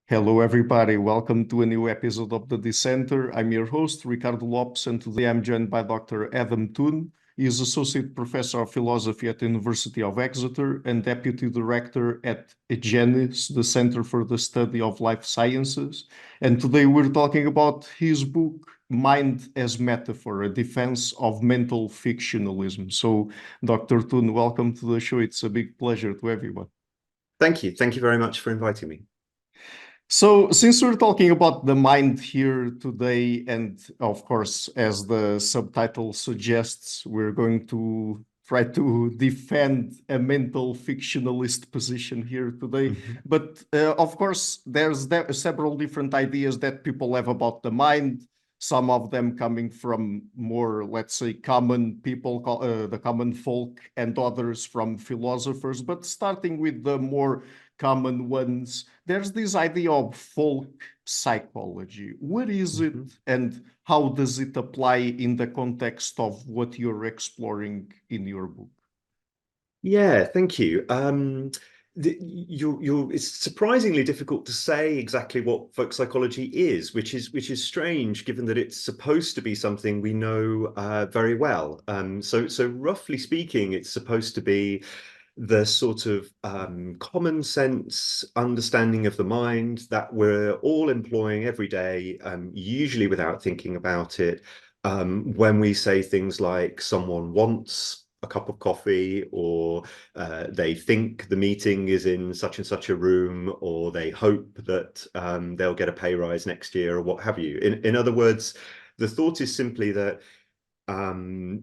Hello, everybody. Welcome to a new episode of the Dissenter. I'm your host, Ricardo Lopes, and today I'm joined by Dr. Adam Toon. He is Associate Professor of Philosophy at the University of Exeter and Deputy Director at EGENIS, the Center for the Study of Life Sciences. And today we're talking about his book, Mind as Metaphor, a Defense of Mental Fictionalism. So, Dr. Toon, welcome to the show. It's a big pleasure to everyone. Thank you. Thank you very much for inviting me. So, since we're talking about the mind here today, and of course, as the subtitle suggests, we're going to try to defend a mental fictionalist position here today. But of course, there's several different ideas that people have about the mind, some of them coming from more, let's say, common people, the common folk, and others from philosophers. But starting with the more common ones, there's this idea of folk psychology. What is it and how does it apply in the context of what you're exploring in your book? Yeah, thank you. It's surprisingly difficult to say exactly what folk psychology is, which is strange, given that it's supposed to be something we know very well. So roughly speaking, it's supposed to be the sort of common sense understanding of the mind that we're all employing every day, usually without thinking about it, when we say things like someone wants a cup of coffee, or they think the meeting is in such and such a room, or they hope that they'll get a pay rise next year, or what have you. In other words, the thought is simply that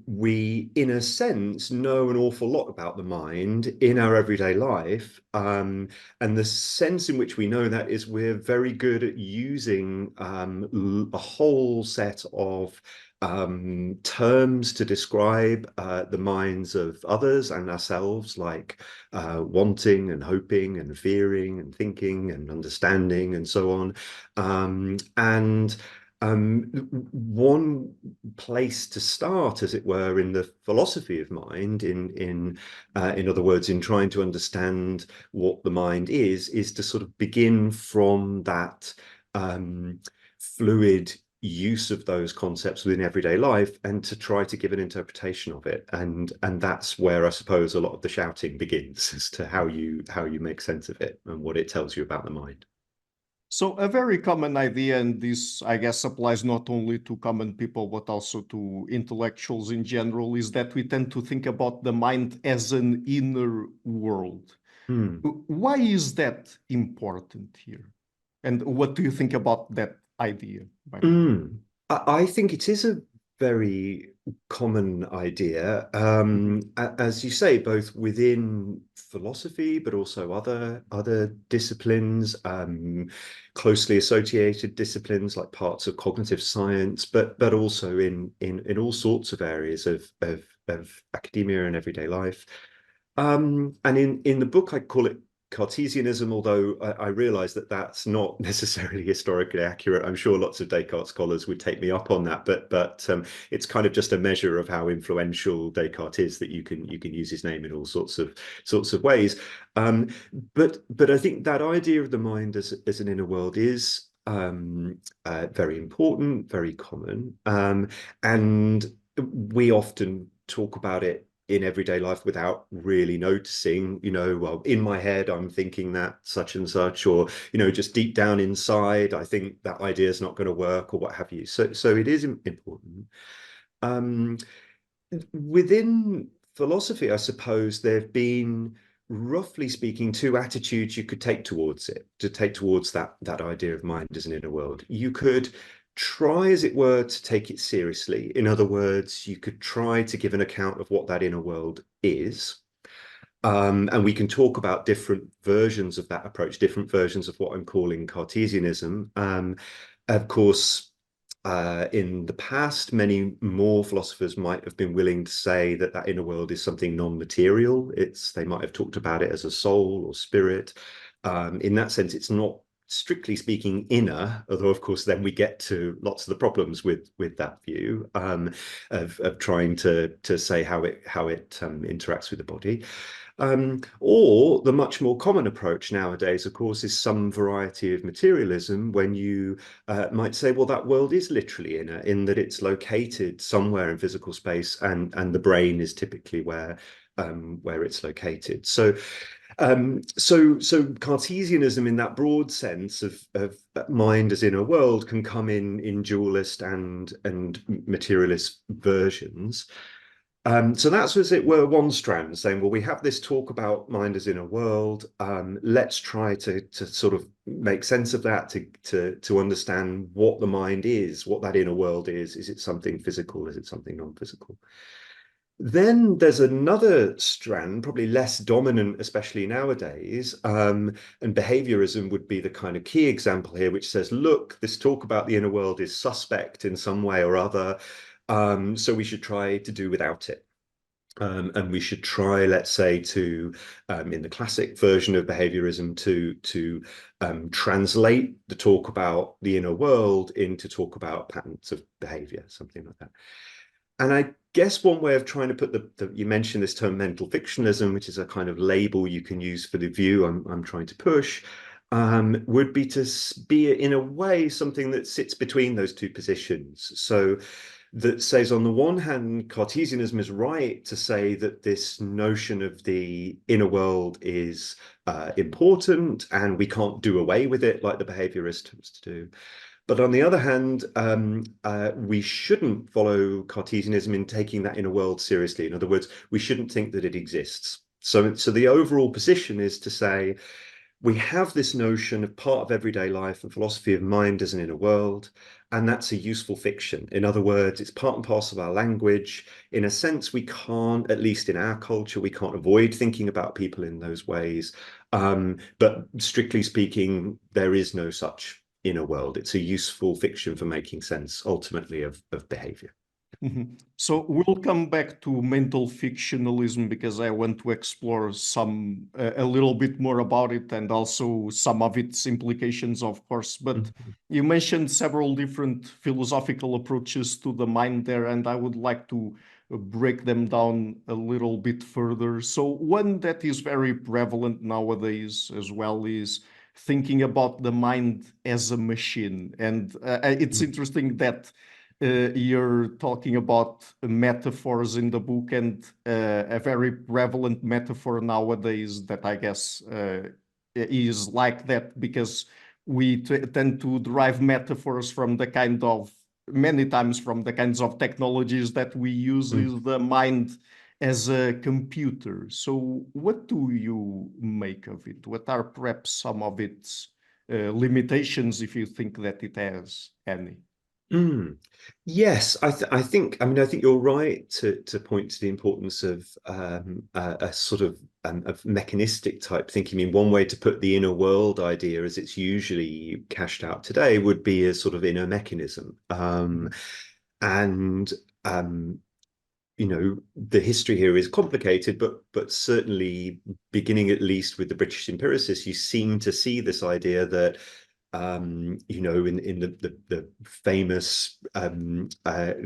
we, in a sense, know an awful lot about the mind in our everyday life. And the sense in which we know that is we're very good at using a whole set of terms to describe the minds of others and ourselves, like wanting and hoping and fearing and thinking and understanding and so on. One place to start, as it were, in the philosophy of mind, in other words, in trying to understand what the mind is to sort of begin from that fluid use of those concepts within everyday life, and to try to give an interpretation of it. And that's where I suppose a lot of the shouting begins, as to how you make sense of it and what it tells you about the mind. So a very common idea, and this, I guess, applies not only to common people, but also to intellectuals in general, is that we tend to think about the mind as an inner world. Why is that important here? And what do you think about that idea, by the way? I think it is a very common idea, as you say, both within philosophy, but also other disciplines, closely associated disciplines like parts of cognitive science, but also in all sorts of areas of academia and everyday life. And in the book, I call it Cartesianism, although I realize that that's not necessarily historically accurate. I'm sure lots of Descartes scholars would take me up on that, but it's kind of just a measure of how influential Descartes is, that you can use his name in all sorts of ways. But I think that idea of the mind as an inner world is very important, very common, and we often talk about it in everyday life without really noticing, well, in my head, I'm thinking that such and such, or, just deep down inside, I think that idea is not going to work, or what have you. So it is important. Within philosophy, I suppose there have been, roughly speaking, two attitudes you could take towards it, to take towards that idea of mind as an inner world. You could try, as it were, to take it seriously. In other words, you could try to give an account of what that inner world is. And we can talk about different versions of that approach, different versions of what I'm calling Cartesianism. Of course, in the past, many more philosophers might have been willing to say that that inner world is something non-material. They might have talked about it as a soul or spirit. In that sense, it's not, strictly speaking, inner, although of course then we get to lots of the problems with that view, of trying to say how it interacts with the body. Or the much more common approach nowadays, of course, is some variety of materialism, when you might say, well, that world is literally inner, in that it's located somewhere in physical space, and the brain is typically where it's located. So Cartesianism, in that broad sense of mind as inner world, can come in dualist and materialist versions. So that's, as it were, one strand, saying, well, we have this talk about mind as inner world. Let's try to sort of make sense of that, to understand what the mind is, what that inner world is. Is it something physical? Is it something non-physical? Then there's another strand, probably less dominant, especially nowadays, and behaviorism would be the kind of key example here, which says, look, this talk about the inner world is suspect in some way or other, so we should try to do without it. And we should try, let's say, to in the classic version of behaviorism, to translate the talk about the inner world into talk about patterns of behavior, something like that. And I guess one way of trying to put you mentioned this term mental fictionalism, which is a kind of label you can use for the view I'm trying to push, would be to be, in a way, something that sits between those two positions. So that says, on the one hand, Cartesianism is right to say that this notion of the inner world is important, and we can't do away with it like the behaviorist attempts to do. But on the other hand, we shouldn't follow Cartesianism in taking that inner world seriously. In other words, we shouldn't think that it exists. So the overall position is to say, we have this notion of part of everyday life and philosophy of mind as an inner world, and that's a useful fiction. In other words, it's part and parcel of our language. In a sense, we can't, at least in our culture, we can't avoid thinking about people in those ways. But strictly speaking, there is no such inner world. It's a useful fiction for making sense, ultimately, of behavior. So we'll come back to mental fictionalism, because I want to explore a little bit more about it, and also some of its implications, of course. But you mentioned several different philosophical approaches to the mind there, and I would like to break them down a little bit further. So one that is very prevalent nowadays as well is thinking about the mind as a machine. And it's interesting that you're talking about metaphors in the book, and a very prevalent metaphor nowadays that I guess is like that, because we tend to derive metaphors from many times from the kinds of technologies that we use, is the mind as a computer. So what do you make of it? What are perhaps some of its limitations, if you think that it has any? Yes, I think you're right to point to the importance of a sort of mechanistic type thinking. I mean, one way to put the inner world idea, as it's usually cashed out today, would be a sort of inner mechanism. And the history here is complicated, but certainly beginning at least with the British empiricists, you seem to see this idea that in the famous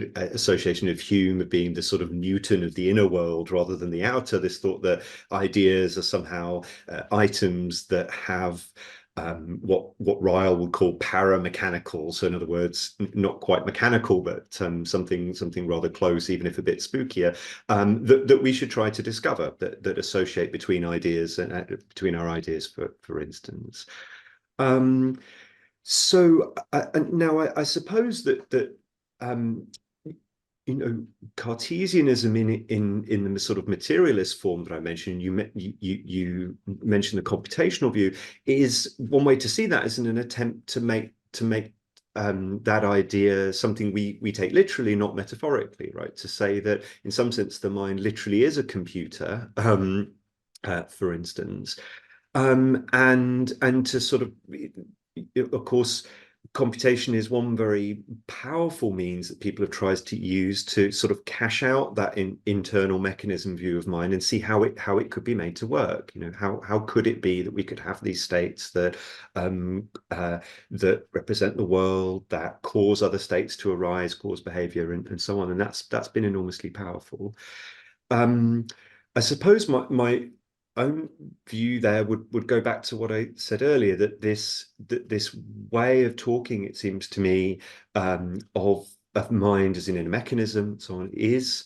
association of Hume of being the sort of Newton of the inner world rather than the outer, this thought that ideas are somehow items that have what Ryle would call paramechanical. So in other words, not quite mechanical, but something rather close, even if a bit spookier, that we should try to discover, that associate between ideas and between our ideas, for instance. So now I suppose that Cartesianism in the sort of materialist form that I mentioned, you mentioned the computational view, is one way to see that as an attempt to make that idea something we take literally, not metaphorically, right? To say that in some sense the mind literally is a computer, for instance. And to sort of course, computation is one very powerful means that people have tried to use to sort of cash out that internal mechanism view of mind and see how it could be made to work. How could it be that we could have these states that that represent the world, that cause other states to arise, cause behavior, and so on. And that's been enormously powerful. I suppose my own view there would go back to what I said earlier, that this way of talking, it seems to me, of mind as in a mechanism, so on, is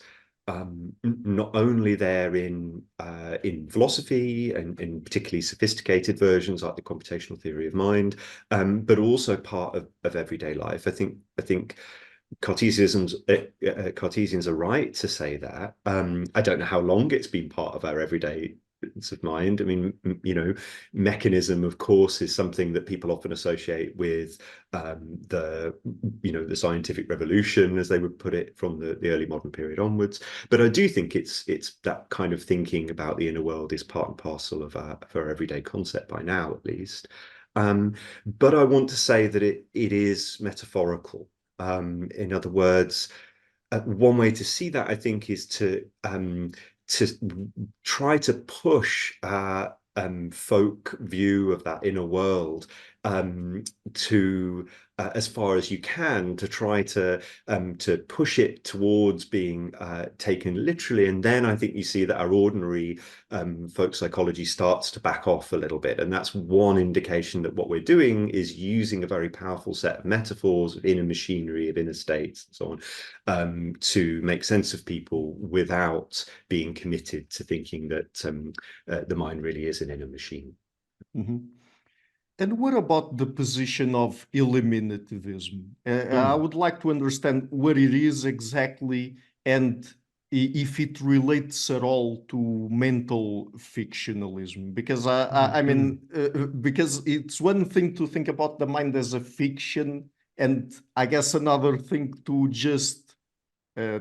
not only there in philosophy and in particularly sophisticated versions like the computational theory of mind, but also part of everyday life. I think Cartesians are right to say that. I don't know how long it's been part of our everyday of mind. I mean, mechanism, of course, is something that people often associate with the scientific revolution, as they would put it, from the early modern period onwards. But I do think it's that kind of thinking about the inner world is part and parcel of our everyday concept by now, at least. But I want to say that it is metaphorical. In other words, one way to see that, I think, is to try to push folk view of that inner world to as far as you can, to try to push it towards being taken literally. And then I think you see that our ordinary folk psychology starts to back off a little bit. And that's one indication that what we're doing is using a very powerful set of metaphors of inner machinery, of inner states, and so on, to make sense of people without being committed to thinking that the mind really is an inner machine. Mm-hmm. And what about the position of eliminativism? I would like to understand what it is exactly, and if it relates at all to mental fictionalism. Because I mean, because it's one thing to think about the mind as a fiction, and I guess another thing to just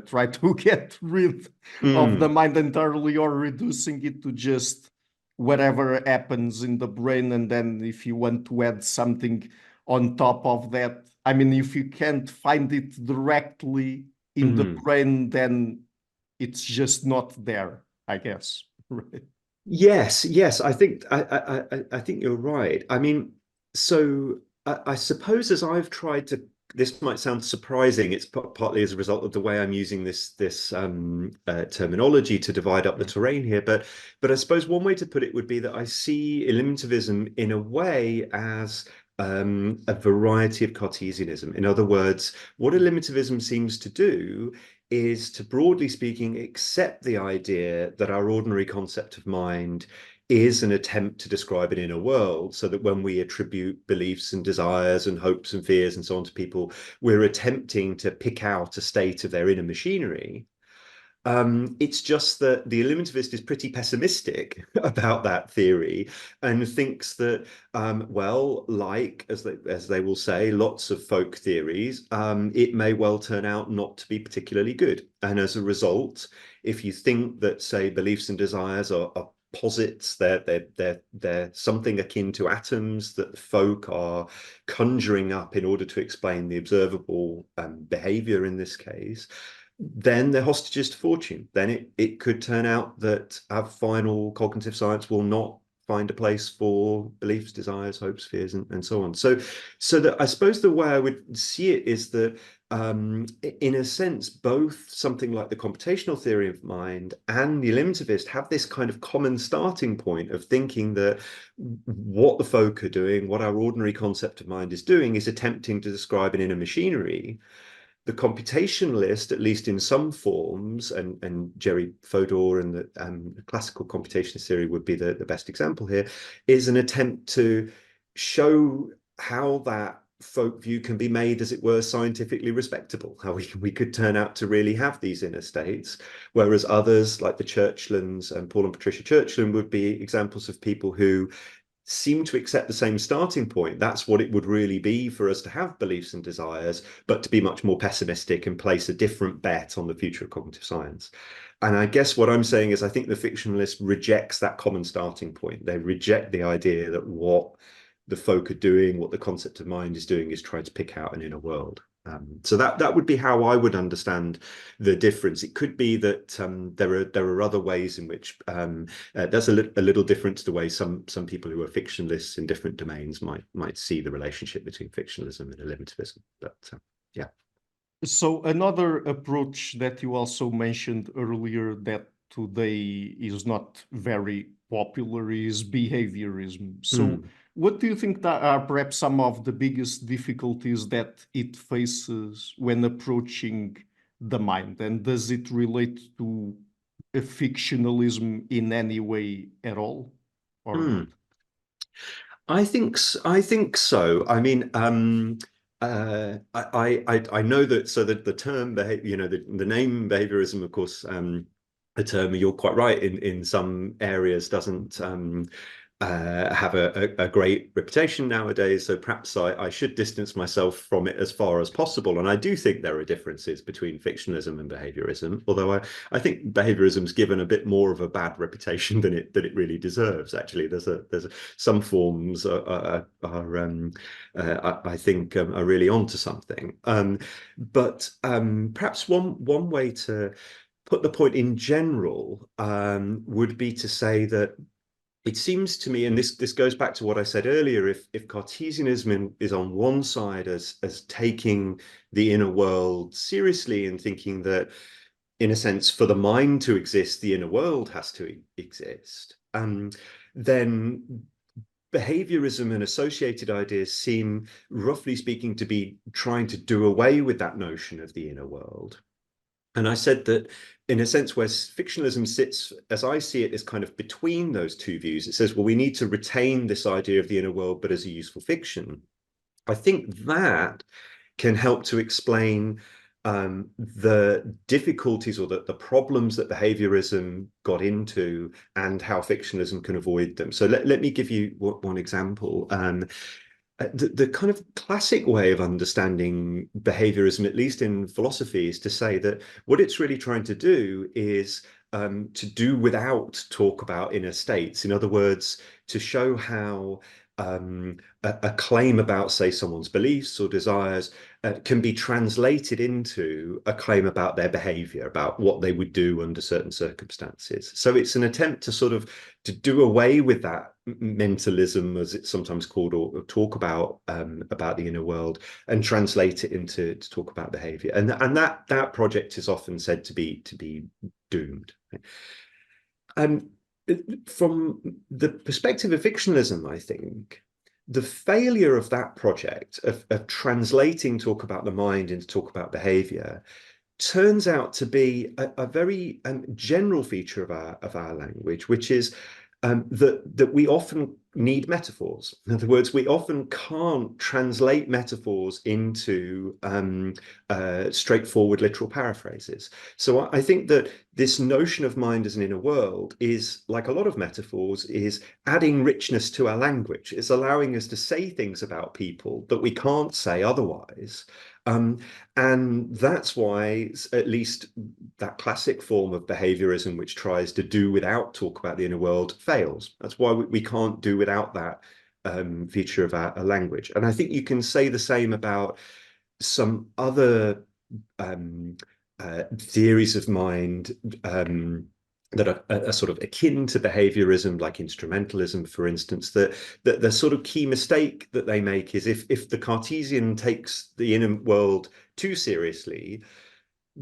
try to get rid of the mind entirely, or reducing it to just whatever happens in the brain. And then if you want to add something on top of that, I mean, if you can't find it directly in the brain, then it's just not there, I guess. Right. Yes, I think I think you're right. I mean, so I suppose as I've tried to, this might sound surprising. It's partly as a result of the way I'm using this terminology to divide up the terrain here. But I suppose one way to put it would be that I see eliminativism in a way as a variety of Cartesianism. In other words, what eliminativism seems to do is to, broadly speaking, accept the idea that our ordinary concept of mind is an attempt to describe an inner world, so that when we attribute beliefs and desires and hopes and fears and so on to people, we're attempting to pick out a state of their inner machinery. It's just that the eliminativist is pretty pessimistic about that theory and thinks that, well, like, as they will say, lots of folk theories, it may well turn out not to be particularly good. And as a result, if you think that, say, beliefs and desires are posits, they're something akin to atoms that folk are conjuring up in order to explain the observable behavior in this case, then they're hostages to fortune. Then it could turn out that our final cognitive science will not find a place for beliefs, desires, hopes, fears, and so on. So that I suppose the way I would see it is that in a sense, both something like the computational theory of mind and the eliminativist have this kind of common starting point of thinking that what the folk are doing, what our ordinary concept of mind is doing, is attempting to describe an inner machinery. The computationalist, at least in some forms, and Jerry Fodor and the classical computationalist theory would be the best example here, is an attempt to show how that folk view can be made, as it were, scientifically respectable, how we could turn out to really have these inner states, whereas others, like the Churchlands and Paul and Patricia Churchland, would be examples of people who seem to accept the same starting point. That's what it would really be for us to have beliefs and desires, but to be much more pessimistic and place a different bet on the future of cognitive science. And I guess what I'm saying is I think the fictionalist rejects that common starting point. They reject the idea that what the folk are doing, what the concept of mind is doing, is trying to pick out an inner world. So that would be how I would understand the difference. It could be that there are other ways in which that's a little different to the way some people who are fictionalists in different domains might see the relationship between fictionalism and eliminativism. But yeah. So another approach that you also mentioned earlier that today is not very popular is behaviorism. So, Mm. what do you think that are perhaps some of the biggest difficulties that it faces when approaching the mind? And does it relate to a fictionalism in any way at all, or not? Mm. I think so. I mean, I know that so that the term behavior, the name behaviorism, of course, a term you're quite right in some areas doesn't have a great reputation nowadays. So perhaps I should distance myself from it as far as possible. And I do think there are differences between fictionalism and behaviorism, although I think behaviorism's given a bit more of a bad reputation than it really deserves. Actually, some forms I think are really onto something. But perhaps one way to put the point in general would be to say that it seems to me, and this goes back to what I said earlier, if Cartesianism is on one side as taking the inner world seriously and thinking that, in a sense, for the mind to exist, the inner world has to exist, then behaviorism and associated ideas seem, roughly speaking, to be trying to do away with that notion of the inner world. And I said that, in a sense, where fictionalism sits, as I see it, is kind of between those two views. It says, well, we need to retain this idea of the inner world, but as a useful fiction. I think that can help to explain the difficulties or the problems that behaviorism got into and how fictionalism can avoid them. So let me give you one example. The kind of classic way of understanding behaviorism, at least in philosophy, is to say that what it's really trying to do is to do without talk about inner states. In other words, to show how a claim about, say, someone's beliefs or desires can be translated into a claim about their behavior, about what they would do under certain circumstances. So it's an attempt to sort of to do away with that mentalism, as it's sometimes called, or talk about the inner world, and translate it into to talk about behavior. And that project is often said to be doomed. From the perspective of fictionalism, I think the failure of that project of translating talk about the mind into talk about behavior turns out to be a very general feature of our language, which is that we often need metaphors. In other words, we often can't translate metaphors into straightforward literal paraphrases. So I think that this notion of mind as an inner world is, like a lot of metaphors, is adding richness to our language. It's allowing us to say things about people that we can't say otherwise. And that's why, at least that classic form of behaviorism, which tries to do without talk about the inner world, fails. That's why we can't do without that feature of our language. And I think you can say the same about some other theories of mind that are sort of akin to behaviorism, like instrumentalism, for instance. That the sort of key mistake that they make is if the Cartesian takes the inner world too seriously,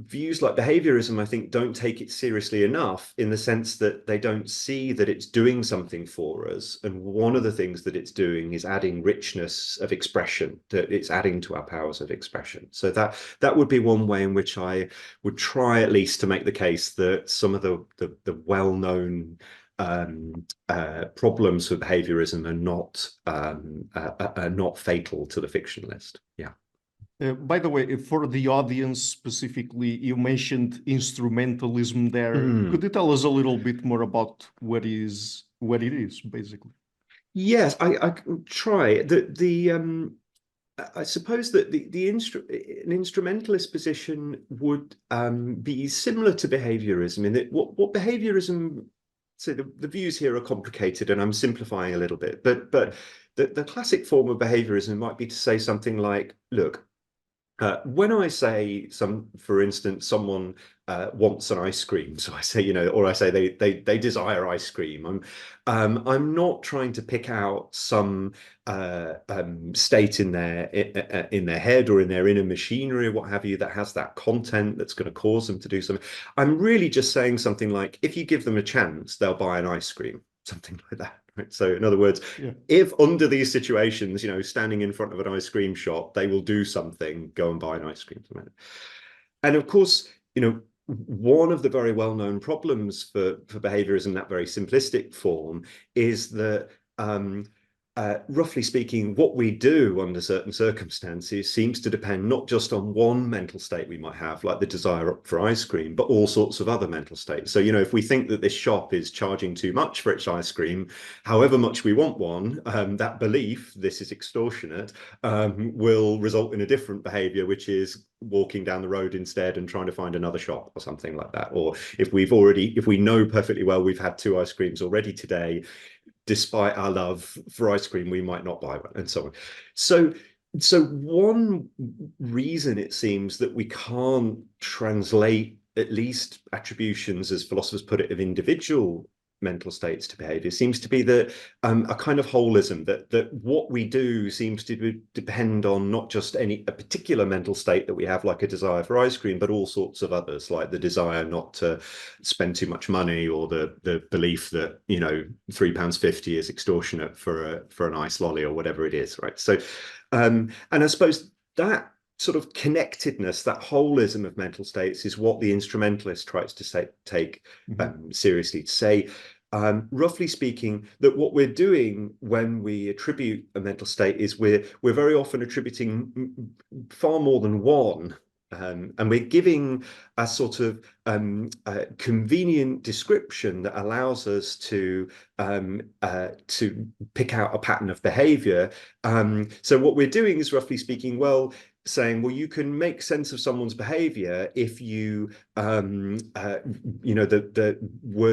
views like behaviorism, I think, don't take it seriously enough, in the sense that they don't see that it's doing something for us. And one of the things that it's doing is adding richness of expression, that it's adding to our powers of expression. So that would be one way in which I would try, at least, to make the case that some of the well-known problems with behaviorism are not fatal to the fictionalist. Yeah. By the way, for the audience specifically, you mentioned instrumentalism there. Could Mm. you tell us a little bit more about what it is, basically? Yes, I can try. I suppose that an instrumentalist position would be similar to behaviorism, in that what behaviorism, so the views here are complicated, and I'm simplifying a little bit, but the classic form of behaviorism might be to say something like, look, when I say for instance, someone wants an ice cream, so I say, or I say they desire ice cream. I'm not trying to pick out some state in their head or in their inner machinery or what have you that has that content that's going to cause them to do something. I'm really just saying something like, if you give them a chance, they'll buy an ice cream. something like that. Right? So in other words, Yeah. if under these situations, standing in front of an ice cream shop, they will do something, go and buy an ice cream from it. And of course, one of the very well-known problems for behaviorism in that very simplistic form is that roughly speaking, what we do under certain circumstances seems to depend not just on one mental state we might have, like the desire for ice cream, but all sorts of other mental states. So, if we think that this shop is charging too much for its ice cream, however much we want one, that belief, this is extortionate, will result in a different behavior, which is walking down the road instead and trying to find another shop or something like that. Or if we know perfectly well we've had 2 ice creams already today, despite our love for ice cream, we might not buy one, and so on. So one reason it seems that we can't translate at least attributions, as philosophers put it, of individual mental states to behavior seems to be that a kind of holism, that what we do seems to depend on not just a particular mental state that we have, like a desire for ice cream, but all sorts of others, like the desire not to spend too much money, or the belief that £3.50 is extortionate for a nice lolly, or whatever it is, right? So and I suppose that sort of connectedness, that holism of mental states, is what the instrumentalist tries to take seriously, to say, roughly speaking, that what we're doing when we attribute a mental state is we're very often attributing far more than one. And we're giving a sort of convenient description that allows us to pick out a pattern of behavior. So what we're doing is, roughly speaking, saying, well, you can make sense of someone's behavior if you, were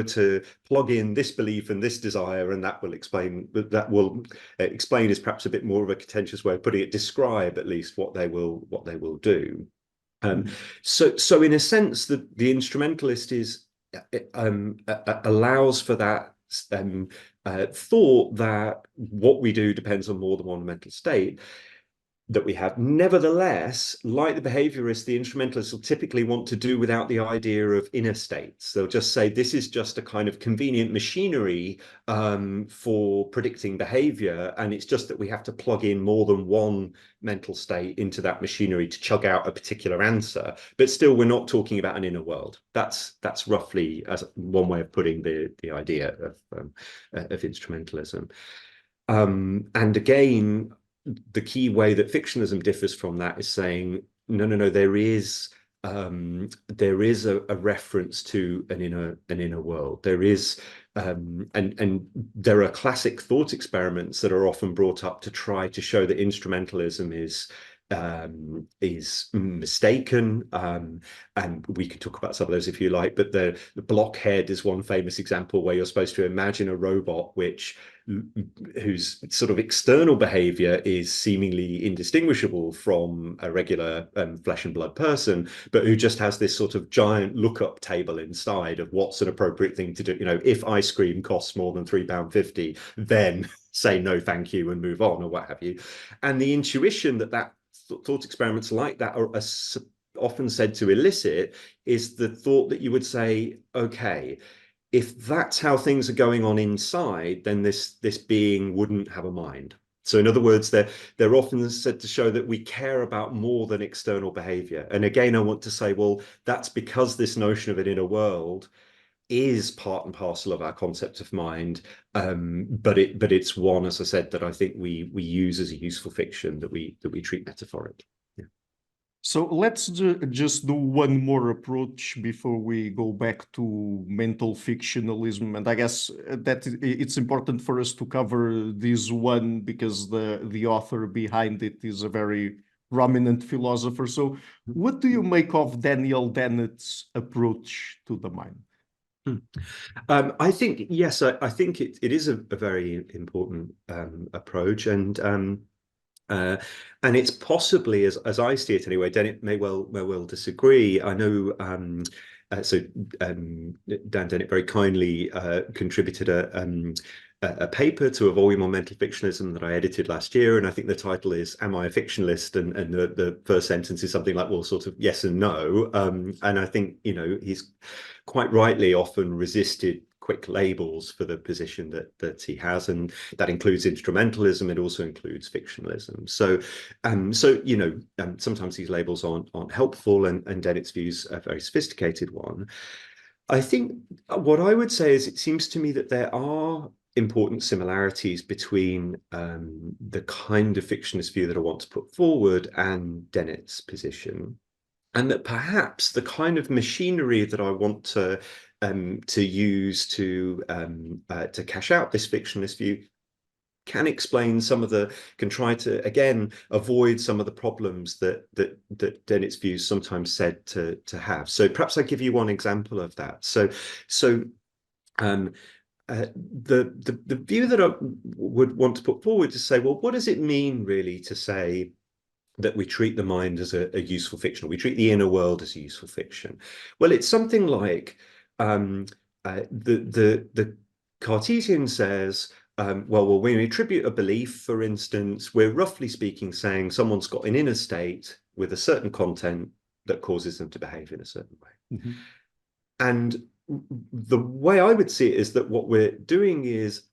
to plug in this belief and this desire, and that will explain. Explain is perhaps a bit more of a contentious way of putting it. Describe at least what they will do. So in a sense, the instrumentalist allows for that thought that what we do depends on more than one mental state that we have. Nevertheless, like the behaviorist, the instrumentalists will typically want to do without the idea of inner states. They'll just say this is just a kind of convenient machinery for predicting behavior, and it's just that we have to plug in more than one mental state into that machinery to chug out a particular answer. But still, we're not talking about an inner world. That's roughly as one way of putting the idea of instrumentalism. And again, the key way that fictionalism differs from that is saying, no, there is a reference to an inner world. There is and there are classic thought experiments that are often brought up to try to show that instrumentalism is mistaken, and we could talk about some of those if you like, but the blockhead is one famous example where you're supposed to imagine a robot whose sort of external behavior is seemingly indistinguishable from a regular flesh and blood person, but who just has this sort of giant lookup table inside of what's an appropriate thing to do. If ice cream costs more than £3.50, then say no thank you and move on, or what have you. And the intuition that thought experiments like that are often said to elicit is the thought that you would say, okay, if that's how things are going on inside, then this being wouldn't have a mind. So in other words, they're often said to show that we care about more than external behavior. And again, I want to say, well, that's because this notion of an inner world is part and parcel of our concept of mind, but it's one, as I said, that I think we use as a useful fiction that we treat metaphoric. Yeah. So let's just do one more approach before we go back to mental fictionalism, and I guess that it's important for us to cover this one because the author behind it is a very prominent philosopher. So what do you make of Daniel Dennett's approach to the mind? I think, yes, I think it is a very important approach, and it's possibly, as I see it anyway, Dennett may well disagree. I know Dan Dennett very kindly contributed a paper to a volume on mental fictionalism that I edited last year, and I think the title is "Am I a Fictionalist?" and the first sentence is something like, well, sort of yes and no. And I think he's quite rightly often resisted quick labels for the position that he has, and that includes instrumentalism. It also includes fictionalism. So sometimes these labels aren't helpful, and Dennett's views are a very sophisticated one. I think what I would say is, it seems to me that there are important similarities between the kind of fictionist view that I want to put forward and Dennett's position, and that perhaps the kind of machinery that I want to use to cash out this fictionist view can try to again avoid some of the problems that Dennett's views sometimes said to have. So perhaps I give you one example of that. The view that I would want to put forward to say, well, what does it mean really to say that we treat the mind as a useful fiction, or we treat the inner world as a useful fiction? Well, it's something like the Cartesian says, well, when we attribute a belief, for instance, we're roughly speaking saying someone's got an inner state with a certain content that causes them to behave in a certain way. Mm-hmm. And the way I would see it is that what we're doing is,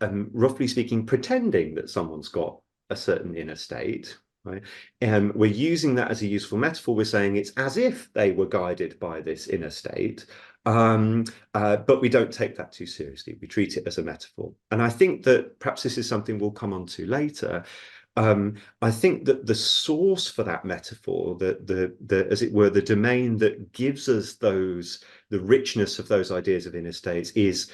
roughly speaking, pretending that someone's got a certain inner state, right? And we're using that as a useful metaphor. We're saying it's as if they were guided by this inner state, but we don't take that too seriously. We treat it as a metaphor. And I think that perhaps this is something we'll come on to later. I think that the source for that metaphor, the as it were, the domain that gives us the richness of those ideas of inner states is,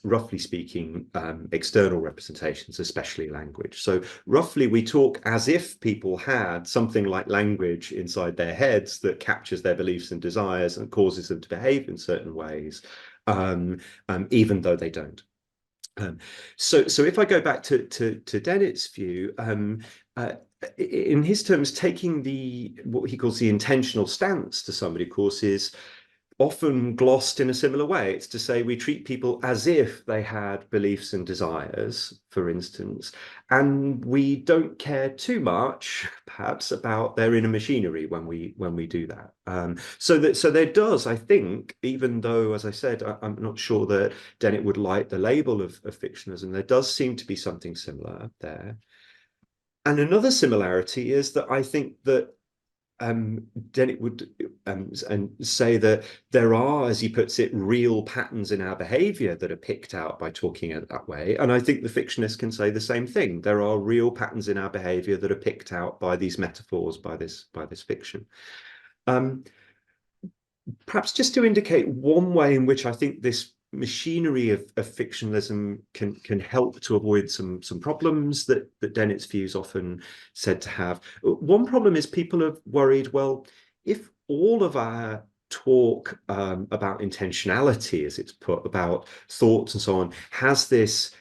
roughly speaking, external representations, especially language. So roughly we talk as if people had something like language inside their heads that captures their beliefs and desires and causes them to behave in certain ways, even though they don't. So if I go back to Dennett's view, in his terms, taking what he calls the intentional stance to somebody, of course, is often glossed in a similar way. It's to say we treat people as if they had beliefs and desires, for instance, and we don't care too much, perhaps, about their inner machinery when we do that. So there does, I think, even though, as I said, I'm not sure that Dennett would like the label of fictionalism, there does seem to be something similar there. And another similarity is that I think that Dennett would and say that there are, as he puts it, real patterns in our behavior that are picked out by talking it that way. And I think the fictionist can say the same thing. There are real patterns in our behavior that are picked out by these metaphors, by this fiction. Perhaps just to indicate one way in which I think this machinery of fictionalism can help to avoid some problems that Dennett's views often said to have. One problem is people have worried, well, if all of our talk about intentionality, as it's put, about thoughts and so on,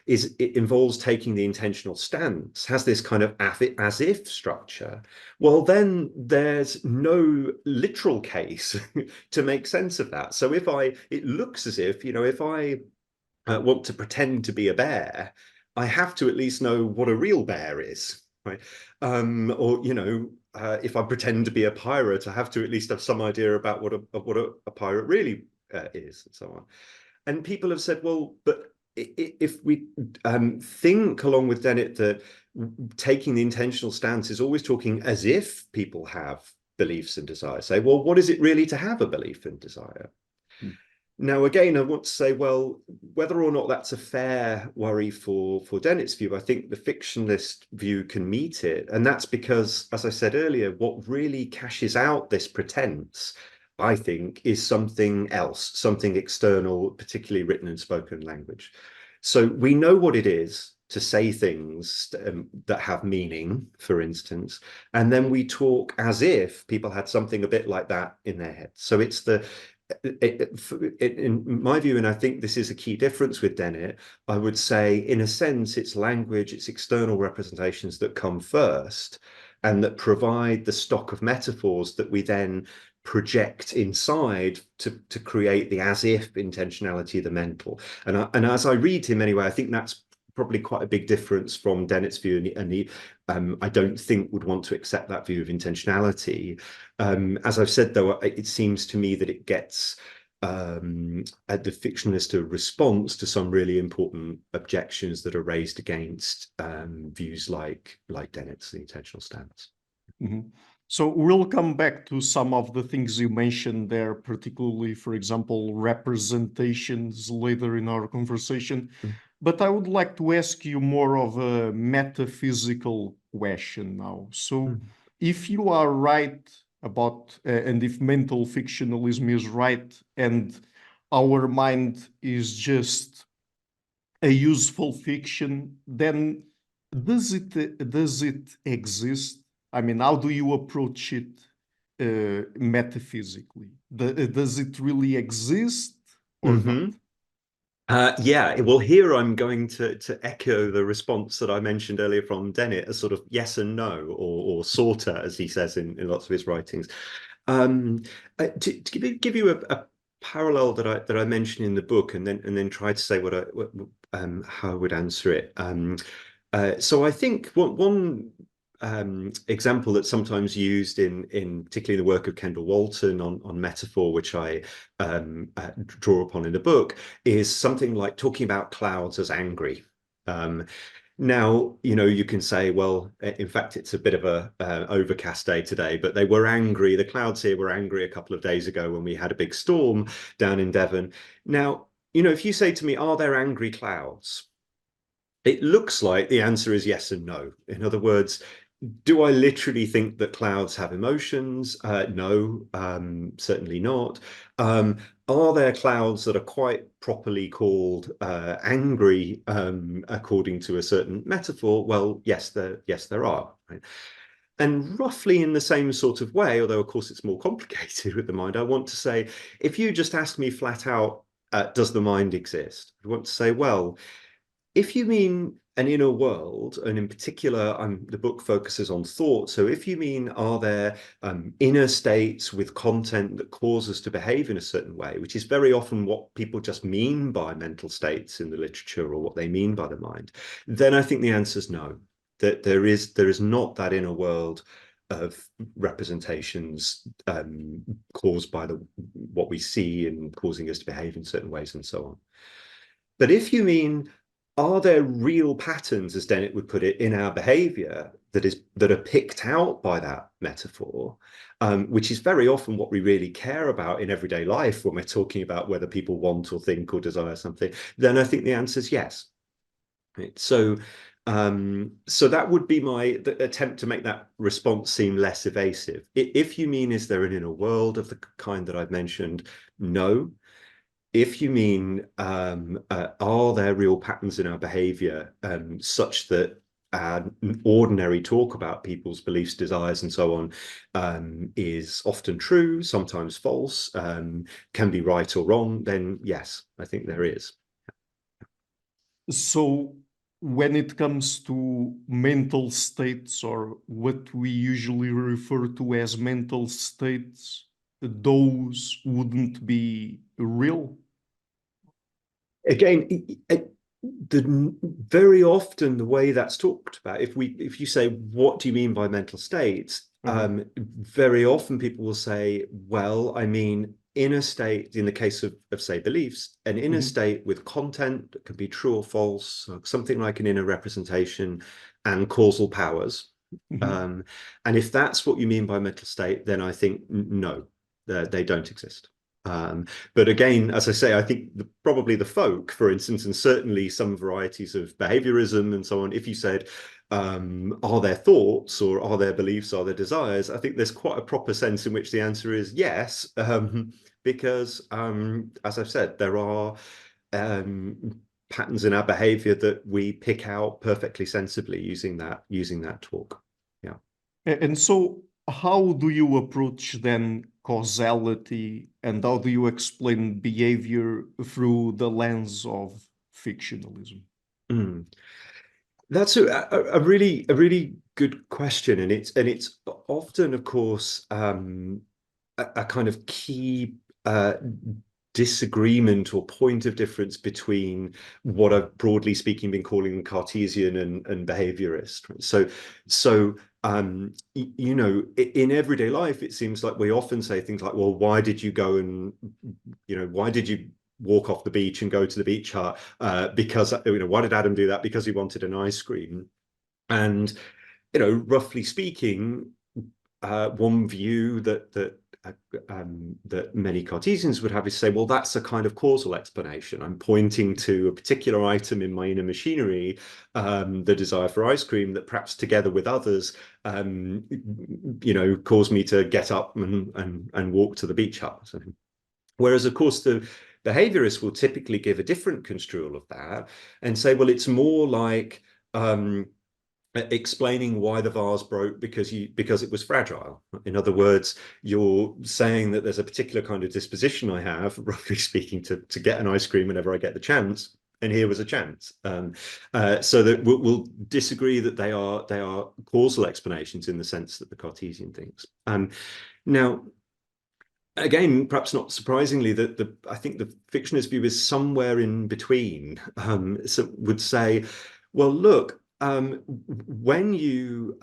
it involves taking the intentional stance, has this kind of as if structure, well, then there's no literal case to make sense of that. So it looks as if, if I want to pretend to be a bear, I have to at least know what a real bear is, right? If I pretend to be a pirate, I have to at least have some idea about what a pirate really is, and so on. And people have said, well, but if we think along with Dennett that taking the intentional stance is always talking as if people have beliefs and desires, say, well, what is it really to have a belief and desire? Now, again, I want to say, well, whether or not that's a fair worry for Dennett's view, I think the fictionalist view can meet it. And that's because, as I said earlier, what really cashes out this pretense, I think, is something else, something external, particularly written and spoken language. So we know what it is to say things that have meaning, for instance, and then we talk as if people had something a bit like that in their head. So it's in my view, and I think this is a key difference with Dennett, I would say, in a sense, it's language, it's external representations that come first and that provide the stock of metaphors that we then project inside to create the as if intentionality, the mental. And as I read him anyway, I think that's probably quite a big difference from Dennett's view, and he I don't think would want to accept that view of intentionality. As I've said, though, it seems to me that it gets the fictionalist a response to some really important objections that are raised against views like Dennett's, the intentional stance. Mhm. So we'll come back to some of the things you mentioned there, particularly, for example, representations later in our conversation. Mm. But I would like to ask you more of a metaphysical question now. So Mm. if you are right about, and if mental fictionalism is right, and our mind is just a useful fiction, then does it exist? I mean, how do you approach it metaphysically? Does it really exist or not? Mm-hmm. Yeah, well, here I'm going to echo the response that I mentioned earlier from Dennett, a sort of yes and no, or sorta, as he says in lots of his writings. To give you a parallel that I mentioned in the book, and then try to say how I would answer it. So I think one example that's sometimes used in particularly the work of Kendall Walton on metaphor, which I draw upon in the book, is something like talking about clouds as angry. Now, you can say, well, in fact, it's a bit of a overcast day today, but they were angry. The clouds here were angry a couple of days ago when we had a big storm down in Devon. Now, if you say to me, are there angry clouds? It looks like the answer is yes and no. In other words, do I literally think that clouds have emotions? No, certainly not. Are there clouds that are quite properly called angry, according to a certain metaphor? Well, yes, there are. Right? And roughly in the same sort of way, although of course it's more complicated with the mind, I want to say, if you just ask me flat out, does the mind exist? I want to say, well, if you mean an inner world, and in particular, the book focuses on thought. So if you mean, are there inner states with content that cause us to behave in a certain way, which is very often what people just mean by mental states in the literature, or what they mean by the mind, then I think the answer is no, that there is not that inner world of representations caused by what we see and causing us to behave in certain ways and so on. But if you mean, are there real patterns, as Dennett would put it, in our behavior that are picked out by that metaphor, which is very often what we really care about in everyday life when we're talking about whether people want or think or desire something, then I think the answer is yes. Right? So that would be my attempt to make that response seem less evasive. If you mean, is there an inner world of the kind that I've mentioned? No. If you mean, are there real patterns in our behavior such that ordinary talk about people's beliefs, desires, and so on is often true, sometimes false, can be right or wrong, then yes, I think there is. So when it comes to mental states, or what we usually refer to as mental states, those wouldn't be real? Again, very often the way that's talked about, if you say, what do you mean by mental states? Very often people will say, well, I mean, inner state, in the case of say, beliefs, an inner state with content that can be true or false, something like an inner representation, and causal powers. And if that's what you mean by mental state, then I think no, they don't exist. But again, as I say, I think probably the folk, for instance, and certainly some varieties of behaviorism and so on, if you said, are there thoughts, or are there beliefs, are there desires? I think there's quite a proper sense in which the answer is yes, because as I've said, there are patterns in our behavior that we pick out perfectly sensibly using that talk. Yeah. And so how do you approach then causality, and how do you explain behavior through the lens of fictionalism? Mm. That's a really good question, and it's often, of course, a kind of key disagreement or point of difference between what I've broadly speaking been calling Cartesian and behaviorist. So you know, in everyday life, it seems like we often say things like, well, why did you go and, you know, why did you walk off the beach and go to the beach hut? Because, you know, why did Adam do that? Because he wanted an ice cream. And, you know, roughly speaking, one view that many Cartesians would have is say, well, that's a kind of causal explanation. I'm pointing to a particular item in my inner machinery, the desire for ice cream, that perhaps together with others, you know, caused me to get up and walk to the beach hut. So, whereas, of course, the behaviorists will typically give a different construal of that and say, well, it's more like explaining why the vase broke because it was fragile. In other words, you're saying that there's a particular kind of disposition I have, roughly speaking, to get an ice cream whenever I get the chance. And here was a chance. So that we'll disagree that they are causal explanations in the sense that the Cartesian thinks. Now, again, perhaps not surprisingly, that I think the fictionist view is somewhere in between. So would say, well, look, when you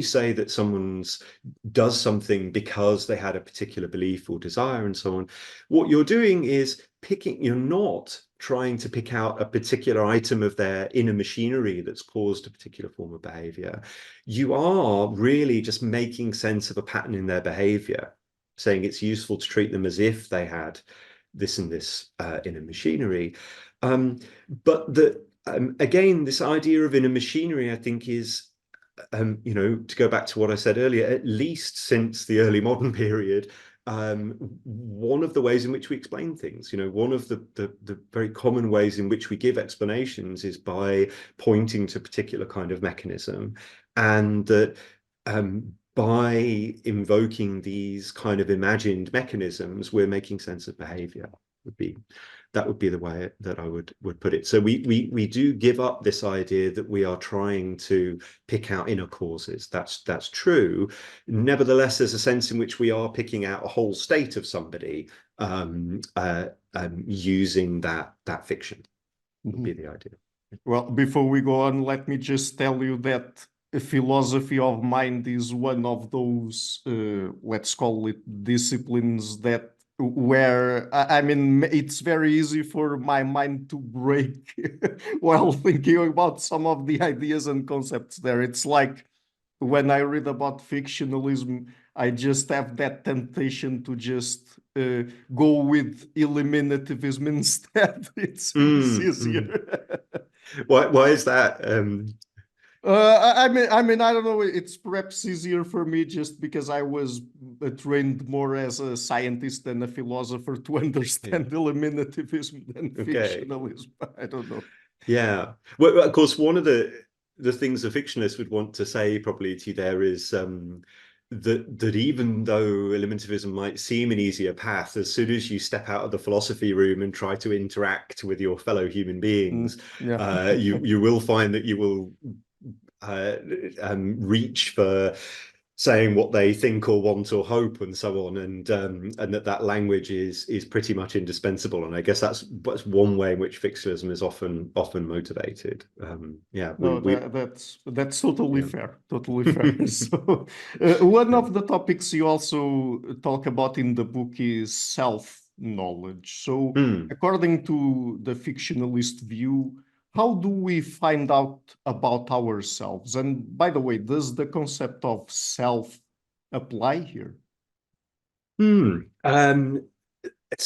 say that someone's does something because they had a particular belief or desire and so on, what you're doing is you're not trying to pick out a particular item of their inner machinery that's caused a particular form of behavior. You are really just making sense of a pattern in their behavior, saying it's useful to treat them as if they had this and this inner machinery. But again, this idea of inner machinery, I think, is, you know, to go back to what I said earlier, at least since the early modern period, one of the ways in which we explain things. You know, one of the very common ways in which we give explanations is by pointing to a particular kind of mechanism, and that by invoking these kind of imagined mechanisms, we're making sense of behavior. That would be the way that I would put it. So we do give up this idea that we are trying to pick out inner causes. That's true. Nevertheless, there's a sense in which we are picking out a whole state of somebody using that fiction. Would be the idea. Well, before we go on, let me just tell you that a philosophy of mind is one of those, let's call it, disciplines that where I mean, it's very easy for my mind to break while thinking about some of the ideas and concepts there. It's like when I read about fictionalism, I just have that temptation to just go with eliminativism instead. It's easier. Why is that? I mean, I don't know. It's perhaps easier for me just because I was trained more as a scientist than a philosopher to understand eliminativism than fictionalism. I don't know. Yeah. Well, of course, one of the things a fictionist would want to say probably to you there is that even though eliminativism might seem an easier path, as soon as you step out of the philosophy room and try to interact with your fellow human beings, you will find that you will reach for saying what they think or want or hope and so on, and that language is pretty much indispensable. And I guess that's one way in which fictionalism is often motivated. That's totally fair. Totally fair. So one of the topics you also talk about in the book is self-knowledge. So according to the fictionalist view, how do we find out about ourselves? And by the way, does the concept of self apply here? It's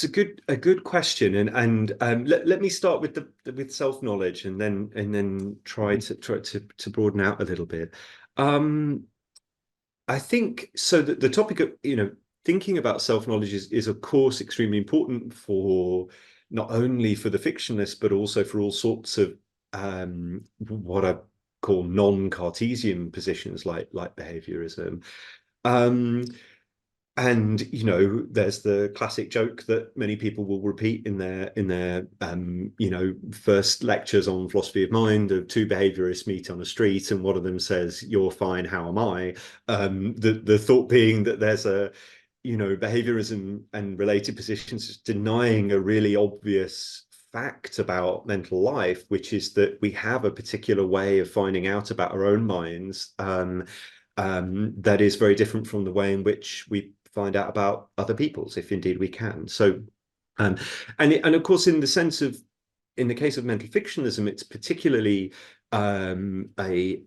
a good question, and let me start with self-knowledge, and then try to broaden out a little bit. I think so that the topic of, you know, thinking about self-knowledge is of course extremely important for not only for the fictionist, but also for all sorts of what I call non-Cartesian positions like behaviorism. And, you know, there's the classic joke that many people will repeat in their you know, first lectures on philosophy of mind, of two behaviorists meet on a street and one of them says, "You're fine, how am I?" The thought being that there's a, you know, behaviorism and related positions denying a really obvious fact about mental life, which is that we have a particular way of finding out about our own minds that is very different from the way in which we find out about other people's, if indeed we can. So, and of course, in the case of mental fictionalism, it's particularly an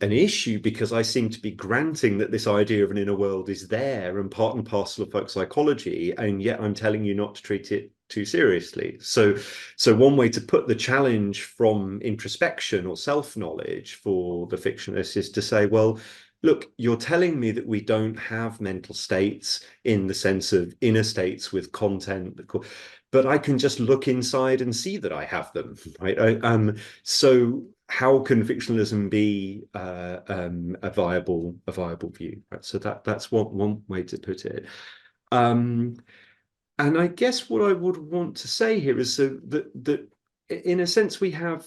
issue because I seem to be granting that this idea of an inner world is there and part and parcel of folk psychology, and yet I'm telling you not to treat it too seriously. So one way to put the challenge from introspection or self-knowledge for the fictionist is to say, well, look, you're telling me that we don't have mental states in the sense of inner states with content, but I can just look inside and see that I have them, right? So how can fictionalism be a viable view? Right? So that's one way to put it. And I guess what I would want to say here is that in a sense we have,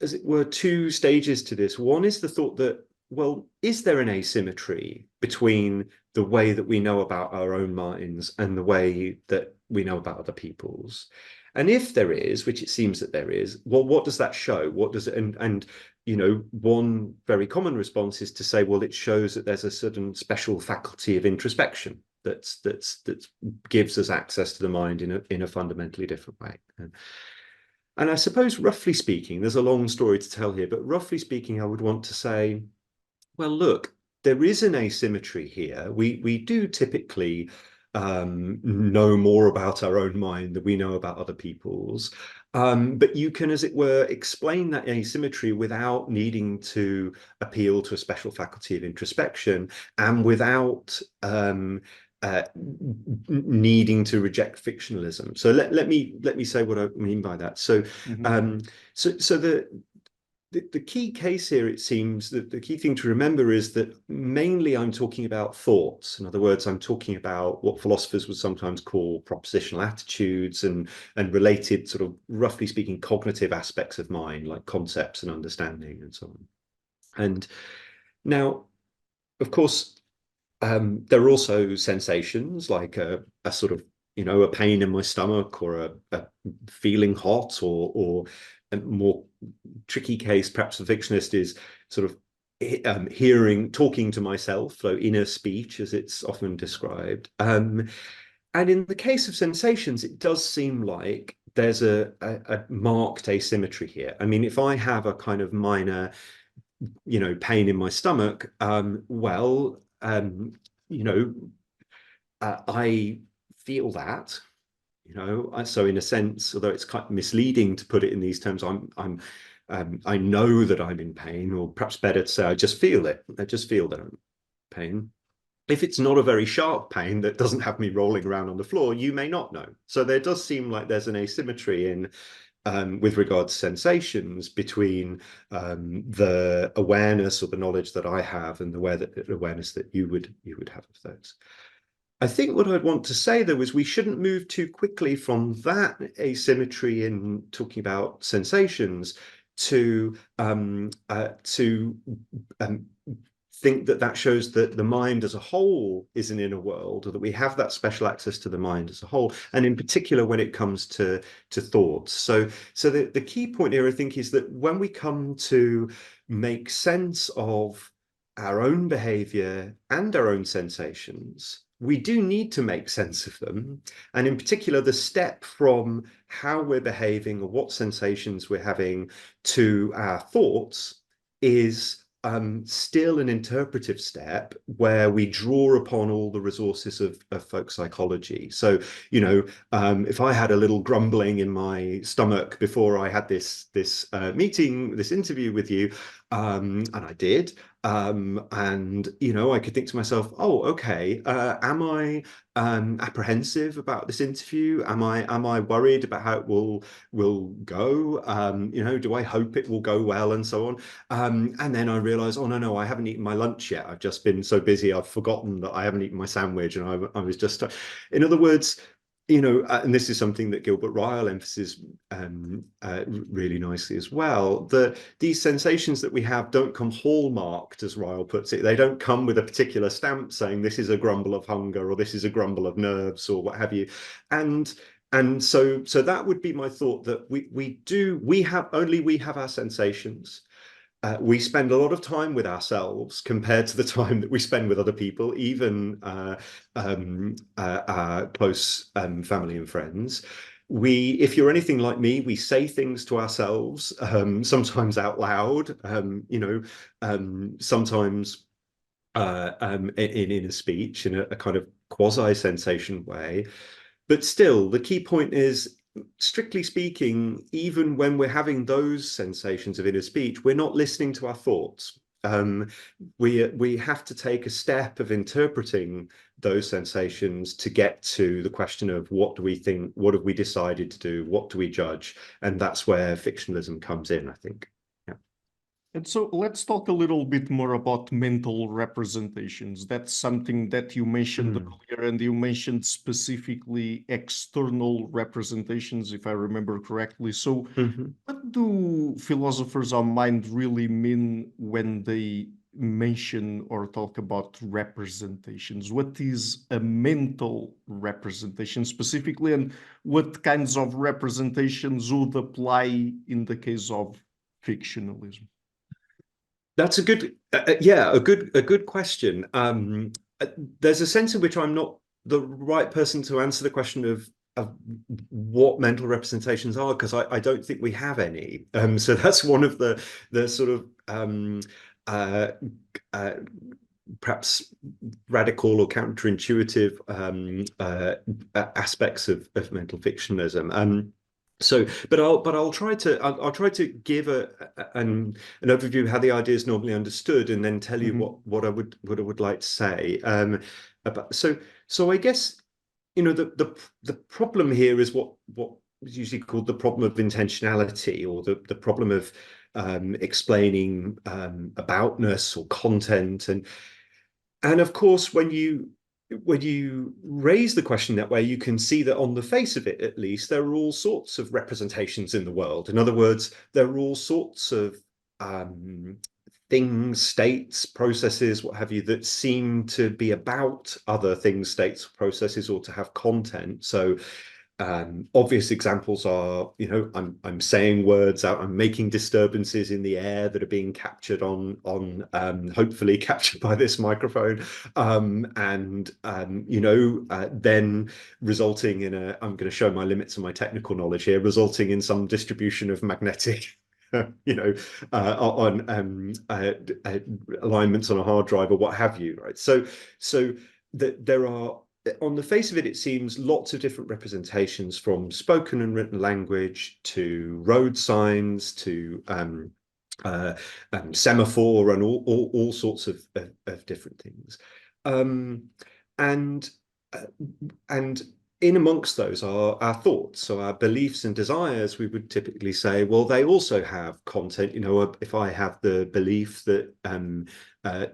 as it were, two stages to this. One is the thought that, well, is there an asymmetry between the way that we know about our own minds and the way that we know about other people's? And if there is, which it seems that there is, well, what does that show? What does it, and you know, one very common response is to say, well, it shows that there's a certain special faculty of introspection that gives us access to the mind in a fundamentally different way. And I suppose, roughly speaking, there's a long story to tell here, but roughly speaking, I would want to say, well, look, there is an asymmetry here. We do typically know more about our own mind than we know about other people's. But you can, as it were, explain that asymmetry without needing to appeal to a special faculty of introspection and without needing to reject fictionalism. So let me say what I mean by that. So so the key case here, it seems that the key thing to remember is that mainly I'm talking about thoughts. In other words, I'm talking about what philosophers would sometimes call propositional attitudes and related, sort of roughly speaking, cognitive aspects of mind, like concepts and understanding and so on. And now, of course, there are also sensations like a sort of, you know, a pain in my stomach or a feeling hot, or a more tricky case, perhaps the fictionist is sort of talking to myself, so inner speech, as it's often described. And in the case of sensations, it does seem like there's a marked asymmetry here. I mean, if I have a kind of minor, you know, pain in my stomach, you know, I feel that, you know, so in a sense, although it's kind of misleading to put it in these terms, I know that I'm in pain, or perhaps better to say I just feel it. I just feel that I'm in pain. If it's not a very sharp pain that doesn't have me rolling around on the floor, you may not know. So there does seem like there's an asymmetry in with regard to sensations between the awareness or the knowledge that I have and the awareness that you would have of those. I think what I'd want to say, though, is we shouldn't move too quickly from that asymmetry in talking about sensations to think that shows that the mind as a whole is an inner world, or that we have that special access to the mind as a whole, and in particular when it comes to thoughts. So the key point here, I think, is that when we come to make sense of our own behavior and our own sensations, we do need to make sense of them. And in particular, the step from how we're behaving or what sensations we're having to our thoughts is still an interpretive step where we draw upon all the resources of folk psychology. So, you know, if I had a little grumbling in my stomach before I had this interview with you, and I did, and you know, I could think to myself, oh, okay, am I apprehensive about this interview? Am I worried about how it will go? You know, do I hope it will go well, and so on? And then I realized, oh no, I haven't eaten my lunch yet. I've just been so busy, I've forgotten that I haven't eaten my sandwich, and I was just, in other words, you know, and this is something that Gilbert Ryle emphasizes really nicely as well, that these sensations that we have don't come hallmarked, as Ryle puts it. They don't come with a particular stamp saying this is a grumble of hunger or this is a grumble of nerves or what have you. And And so that would be my thought, that we have our sensations. We spend a lot of time with ourselves compared to the time that we spend with other people, even our close family and friends. If you're anything like me, we say things to ourselves, sometimes out loud, sometimes in a speech, in a kind of quasi-sensation way. But still, the key point is, strictly speaking, even when we're having those sensations of inner speech, we're not listening to our thoughts. We have to take a step of interpreting those sensations to get to the question of what do we think, what have we decided to do, what do we judge? And that's where fictionalism comes in, I think. Yeah. And so let's talk a little bit more about mental representations. That's something that you mentioned earlier, and you mentioned specifically external representations, if I remember correctly. So what do philosophers of mind really mean when they mention or talk about representations? What is a mental representation specifically, and what kinds of representations would apply in the case of fictionalism? That's a good, a good question. There's a sense in which I'm not the right person to answer the question of what mental representations are, because I don't think we have any. So that's one of the sort of perhaps radical or counterintuitive aspects of mental fictionalism. But I'll try to give an overview of how the idea is normally understood, and then tell you what I would like to say. So I guess, the problem here is what is usually called the problem of intentionality, or the problem of explaining aboutness or content, and of course when you raise the question that way, you can see that on the face of it, at least, there are all sorts of representations in the world. In other words, there are all sorts of things, states, processes, what have you, that seem to be about other things, states, processes, or to have content. So obvious examples are, I'm saying words out, I'm making disturbances in the air that are being captured on hopefully captured by this microphone, then resulting in I'm going to show my limits of my technical knowledge here, resulting in some distribution of magnetic on alignments on a hard drive or what have you, right? So there are, on the face of it, it seems lots of different representations, from spoken and written language to road signs to semaphore, and all sorts of different things. And in amongst those are our thoughts. So our beliefs and desires, we would typically say, well, they also have content. If I have the belief that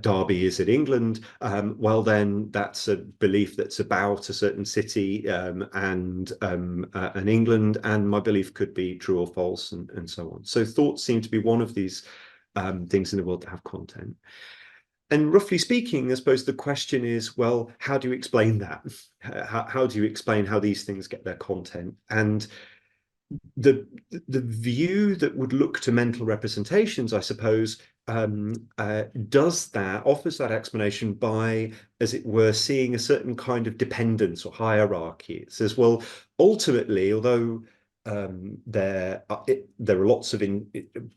Derby is in England, well, then that's a belief that's about a certain city and England, and my belief could be true or false, and so on. So thoughts seem to be one of these things in the world that have content. And roughly speaking, I suppose the question is, well, how do you explain that? How do you explain how these things get their content? And the view that would look to mental representations, I suppose, offers that explanation by, as it were, seeing a certain kind of dependence or hierarchy. It says, well, ultimately, although there are lots of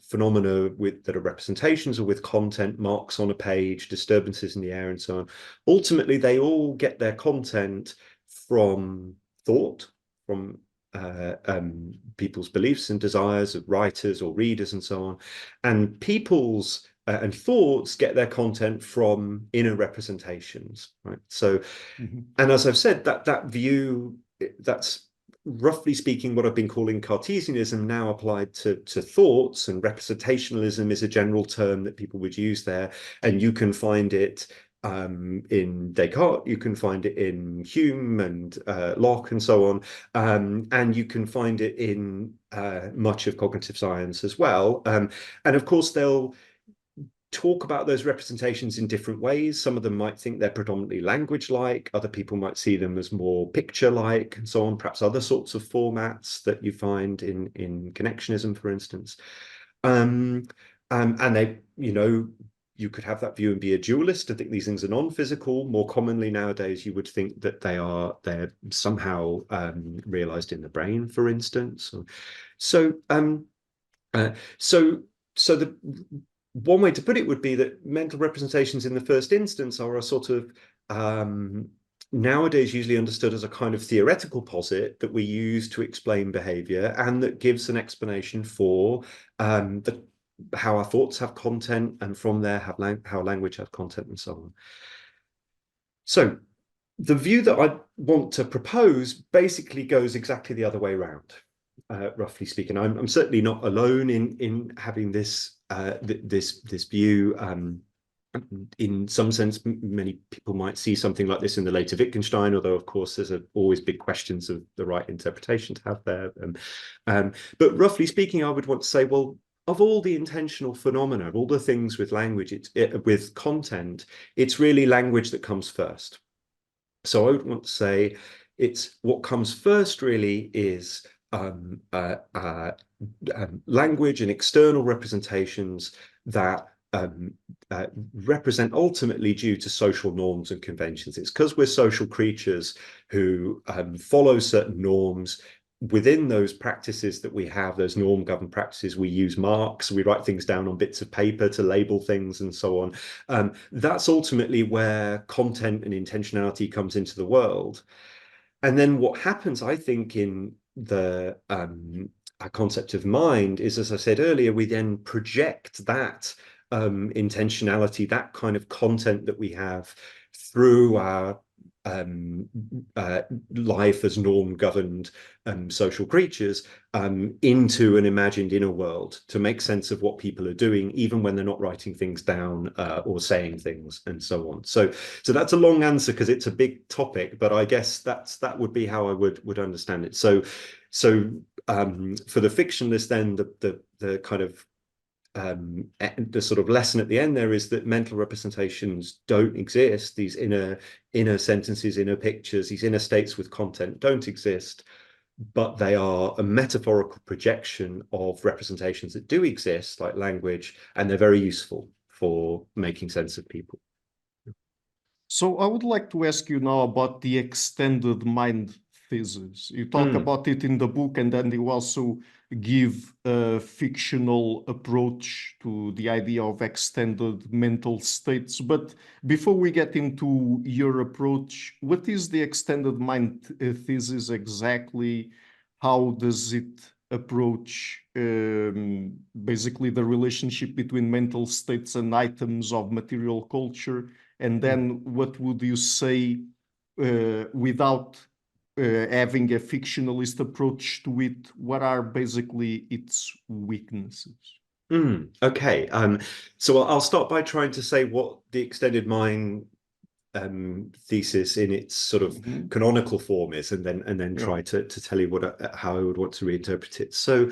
phenomena that are representations or with content, marks on a page, disturbances in the air, and so on. Ultimately, they all get their content from thought, from people's beliefs and desires of writers or readers, and so on. And people's and thoughts get their content from inner representations, right? So, and as I've said, that view, that's roughly speaking what I've been calling Cartesianism, now applied to thoughts, and representationalism is a general term that people would use there. And you can find it in Descartes, you can find it in Hume and Locke, and so on, and you can find it in much of cognitive science as well. And of course, talk about those representations in different ways. Some of them might think they're predominantly language-like. Other people might see them as more picture-like, and so on. Perhaps other sorts of formats that you find in connectionism, for instance. And they, you could have that view and be a dualist and think these things are non-physical. More commonly nowadays, you would think that they're somehow realized in the brain, for instance. So the one way to put it would be that mental representations in the first instance are a sort of nowadays usually understood as a kind of theoretical posit that we use to explain behavior, and that gives an explanation for how our thoughts have content, and from there how language has content, and so on. So the view that I want to propose basically goes exactly the other way around. Roughly speaking, I'm certainly not alone in having this this view. In some sense, many people might see something like this in the later Wittgenstein, although of course there's always big questions of the right interpretation to have there. But roughly speaking, I would want to say, well, of all the intentional phenomena, of all the things with language, with content, it's really language that comes first. So I would want to say it's what comes first really is language and external representations that represent ultimately due to social norms and conventions. It's because we're social creatures who follow certain norms. Within those practices that we have, those norm-governed practices, we use marks, we write things down on bits of paper to label things and so on. That's ultimately where content and intentionality comes into the world. And then what happens, I think, in the concept of mind is, as I said earlier, we then project that intentionality, that kind of content that we have through our life as norm-governed social creatures into an imagined inner world to make sense of what people are doing, even when they're not writing things down or saying things, and so on. So that's a long answer because it's a big topic, but I guess that would be how I would understand it. So for the fictionalist, then the kind of the sort of lesson at the end there is that mental representations don't exist. These inner sentences, inner pictures, these inner states with content don't exist, but they are a metaphorical projection of representations that do exist, like language, and they're very useful for making sense of people. So I would like to ask you now about the extended mind thesis. You talk about it in the book, and then you also give a fictional approach to the idea of extended mental states. But before we get into your approach, what is the extended mind thesis exactly? How does it approach basically the relationship between mental states and items of material culture? And then what would you say without having a fictionalist approach to it? What are basically its weaknesses? Okay, so I'll start by trying to say what the extended mind thesis in its sort of canonical form is, and then try to tell you how I would want to reinterpret it. So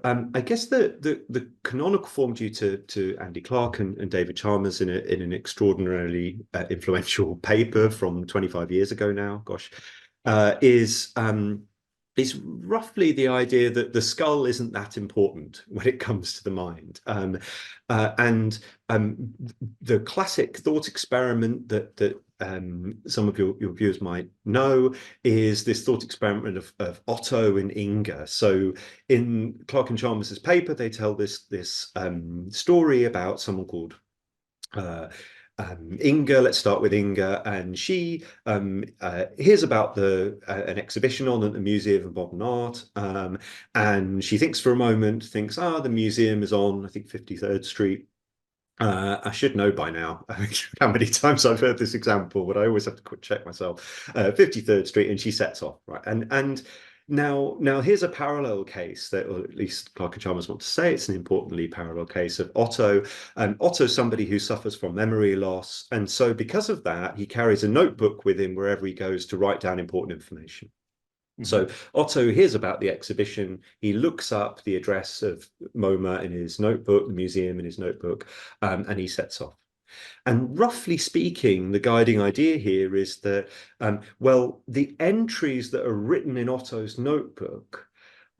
I guess the canonical form, due to Andy Clark and David Chalmers in an extraordinarily influential paper from 25 years ago now, gosh, is roughly the idea that the skull isn't that important when it comes to the mind. The classic thought experiment that some of your viewers might know is this thought experiment of Otto and Inga. So in Clark and Chalmers' paper, they tell this story about someone called Inga. Let's start with Inga, and she hears about an exhibition on at the Museum of Modern Art, and she thinks for a moment, the museum is on, I think, 53rd Street. I should know by now how many times I've heard this example, but I always have to quick check myself. 53rd Street, and she sets off, right? And now here's a parallel case that, or at least Clark and Chalmers want to say it's an importantly parallel case of Otto. Otto's somebody who suffers from memory loss, and so because of that, he carries a notebook with him wherever he goes to write down important information. So Otto hears about the exhibition, he looks up the address of MoMA in his notebook, the museum in his notebook, and he sets off. And roughly speaking, the guiding idea here is that, well, the entries that are written in Otto's notebook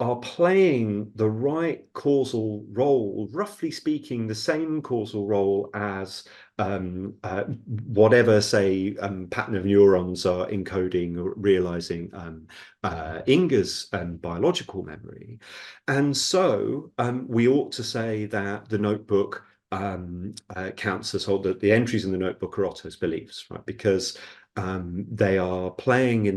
are playing the right causal role, roughly speaking, the same causal role as whatever, say, pattern of neurons are encoding or realizing Inga's biological memory. And so we ought to say that the notebook counts as that the entries in the notebook are Otto's beliefs, right? Because they are playing in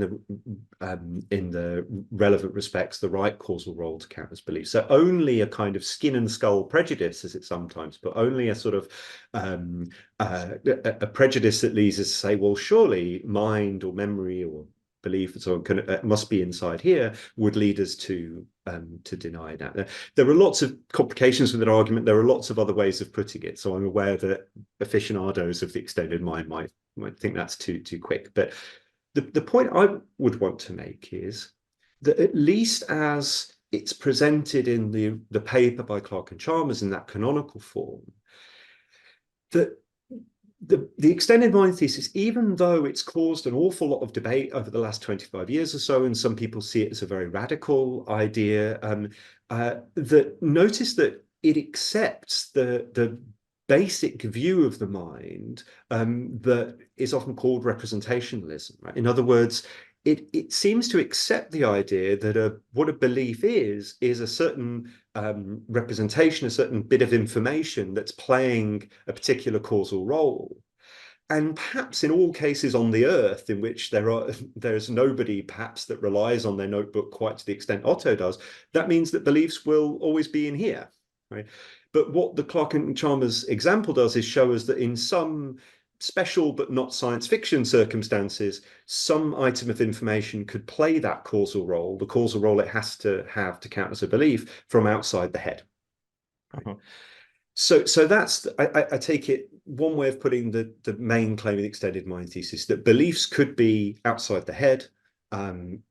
the relevant respects the right causal role to count as beliefs. So only a kind of skin and skull prejudice, as it's sometimes, but only a sort of a prejudice that leads us to say, well, surely mind or memory or belief and so on must be inside here, would lead us to deny that. There are lots of complications with that argument. There are lots of other ways of putting it. So I'm aware that aficionados of the extended mind might think that's too quick. But the point I would want to make is that at least as it's presented in the paper by Clark and Chalmers in that canonical form, that the extended mind thesis, even though it's caused an awful lot of debate over the last 25 years or so, and some people see it as a very radical idea, that notice that it accepts the basic view of the mind that is often called representationalism. Right? In other words, it seems to accept the idea that what a belief is a certain representation, a certain bit of information that's playing a particular causal role. And perhaps in all cases on the earth in which there's nobody perhaps that relies on their notebook quite to the extent Otto does, that means that beliefs will always be in here, right? But what the Clark and Chalmers example does is show us that in some special but not science fiction circumstances, some item of information could play that causal role, the causal role it has to have to count as a belief, from outside the head. So that's, I take it, one way of putting the main claim in the extended mind thesis, that beliefs could be outside the head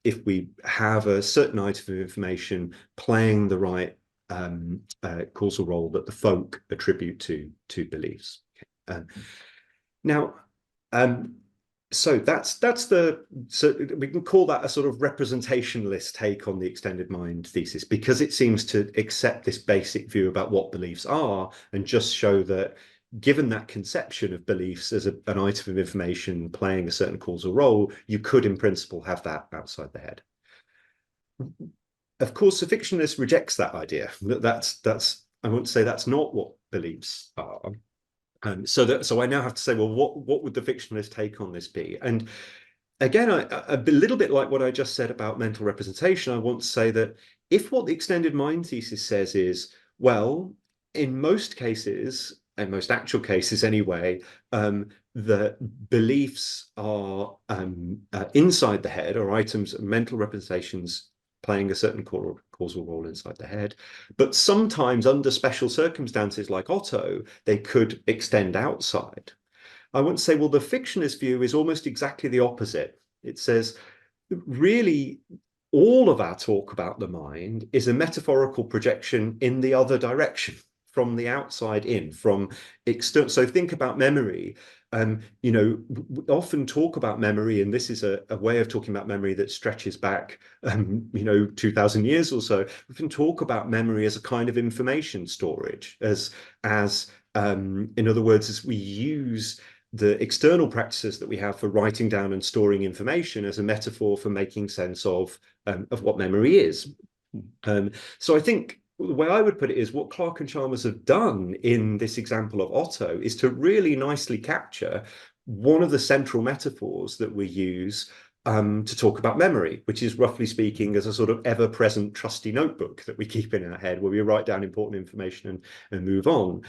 if we have a certain item of information playing the right causal role that the folk attribute to beliefs. Now, so so we can call that a sort of representationalist take on the extended mind thesis, because it seems to accept this basic view about what beliefs are and just show that given that conception of beliefs as an item of information playing a certain causal role, you could in principle have that outside the head. Of course, the fictionalist rejects that idea. That's I want to say that's not what beliefs are. So I now have to say, well, what would the fictionalist take on this be? And again, a little bit like what I just said about mental representation, I want to say that if what the extended mind thesis says is, well, in most cases, in most actual cases anyway, the beliefs are inside the head, or items, mental representations playing a certain causal role inside the head. But sometimes under special circumstances like Otto, they could extend outside. I want to say, well, the fictionist view is almost exactly the opposite. It says, really, all of our talk about the mind is a metaphorical projection in the other direction, from the outside in, from external. So think about memory. We often talk about memory, and this is a way of talking about memory that stretches back, 2,000 years or so. We can talk about memory as a kind of information storage, as in other words, as we use the external practices that we have for writing down and storing information as a metaphor for making sense of what memory is. So I think the way I would put it is what Clark and Chalmers have done in this example of Otto is to really nicely capture one of the central metaphors that we use to talk about memory, which is roughly speaking as a sort of ever-present trusty notebook that we keep in our head where we write down important information and move on.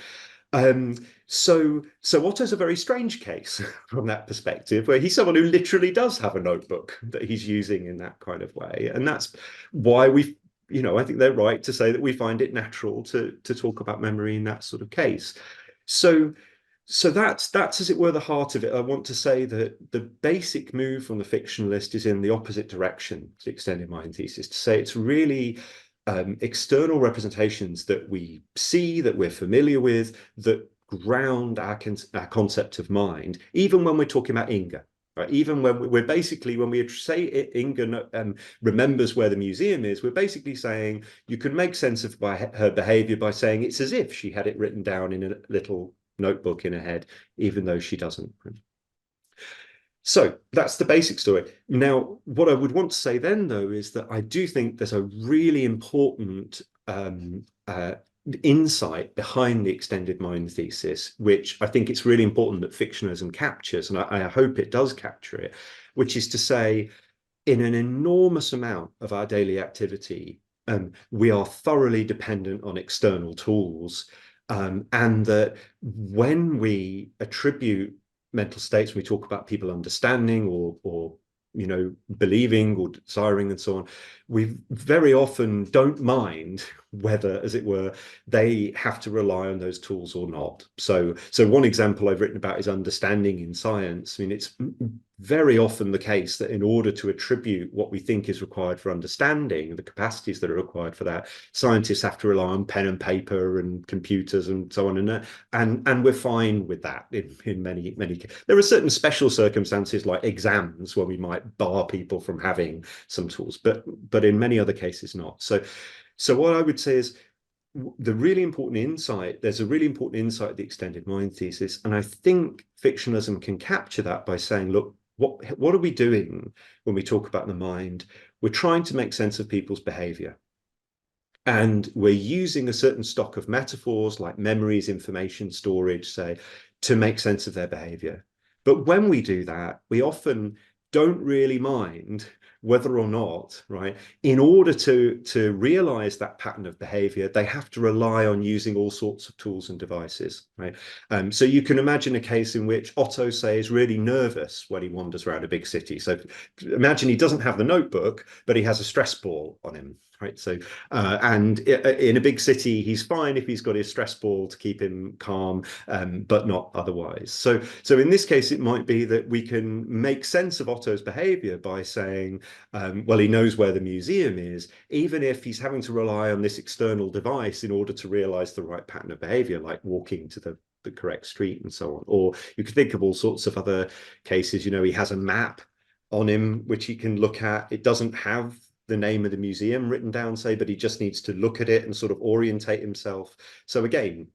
So Otto's a very strange case from that perspective, where he's someone who literally does have a notebook that he's using in that kind of way. And that's why I think they're right to say that we find it natural to talk about memory in that sort of case. So So that's as it were the heart of it. I want to say that the basic move from the fictionalist is in the opposite direction to the extended mind thesis, to say it's really external representations that we see, that we're familiar with, that ground our concept of mind, even when we're talking about Inga. Right? Even when we're basically, when we say Inga remembers where the museum is, we're basically saying you can make sense of her behavior by saying it's as if she had it written down in a little notebook in her head, even though she doesn't. So that's the basic story. Now, what I would want to say then, though, is that I do think there's a really important insight behind the extended mind thesis, which I think it's really important that fictionalism captures, and I hope it does capture it, which is to say, in an enormous amount of our daily activity, we are thoroughly dependent on external tools, and that when we attribute mental states, we talk about people understanding or believing or desiring and so on, we very often don't mind whether, as it were, they have to rely on those tools or not. So one example I've written about is understanding in science. I mean, it's very often the case that in order to attribute what we think is required for understanding, the capacities that are required for that, scientists have to rely on pen and paper and computers and so on, and we're fine with that in many cases. There are certain special circumstances like exams where we might bar people from having some tools, but in many other cases not. So what I would say is there's a really important insight at the extended mind thesis, and I think fictionalism can capture that by saying, look, what are we doing when we talk about the mind? We're trying to make sense of people's behavior. And we're using a certain stock of metaphors like memories, information storage, say, to make sense of their behavior. But when we do that, we often don't really mind whether or not, right, in order to realize that pattern of behavior, they have to rely on using all sorts of tools and devices, right? So you can imagine a case in which Otto, say, is really nervous when he wanders around a big city. So imagine he doesn't have the notebook, but he has a stress ball on him, right? So and in a big city, he's fine if he's got his stress ball to keep him calm, but not otherwise. So in this case, it might be that we can make sense of Otto's behavior by saying, well, he knows where the museum is, even if he's having to rely on this external device in order to realize the right pattern of behavior, like walking to the correct street and so on. Or you could think of all sorts of other cases. He has a map on him which he can look at. It doesn't have the name of the museum written down, say, but he just needs to look at it and sort of orientate himself. So again,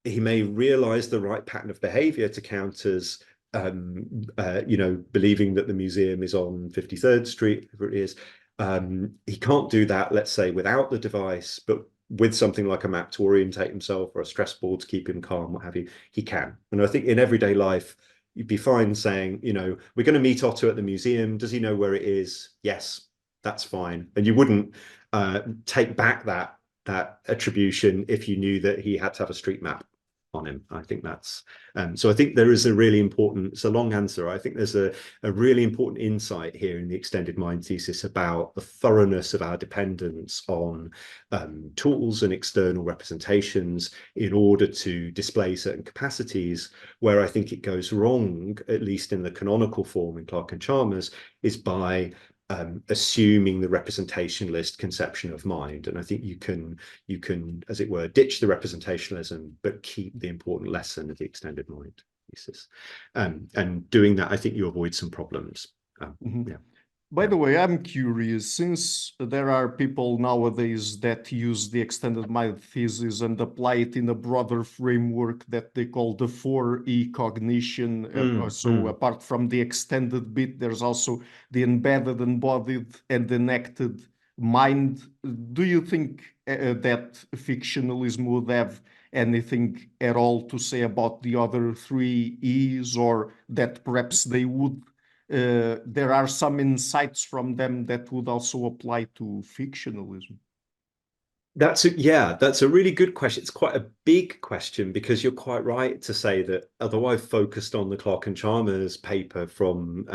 he may realize the right pattern of behavior to count as believing that the museum is on 53rd Street, whatever it is. He can't do that, let's say, without the device, but with something like a map to orientate himself or a stress ball to keep him calm, what have you, he can. And I think in everyday life, you'd be fine saying, we're going to meet Otto at the museum. Does he know where it is? Yes, that's fine. And you wouldn't take back that attribution if you knew that he had to have a street map on him. I think that's so I think there is a really important, it's a long answer. I think there's a really important insight here in the extended mind thesis about the thoroughness of our dependence on tools and external representations in order to display certain capacities. Where I think it goes wrong, at least in the canonical form in Clark and Chalmers, is by assuming the representationalist conception of mind. And I think you can, as it were, ditch the representationalism, but keep the important lesson of the extended mind thesis. And doing that, I think you avoid some problems. Yeah. By the way, I'm curious, since there are people nowadays that use the extended mind thesis and apply it in a broader framework that they call the 4E cognition. Apart from the extended bit, there's also the embedded, embodied, and enacted mind. Do you think that fictionalism would have anything at all to say about the other 3E's, or that perhaps they would? There are some insights from them that would also apply to fictionalism. That's a really good question. It's quite a big question, because you're quite right to say that although I've focused on the Clark and Chalmers paper from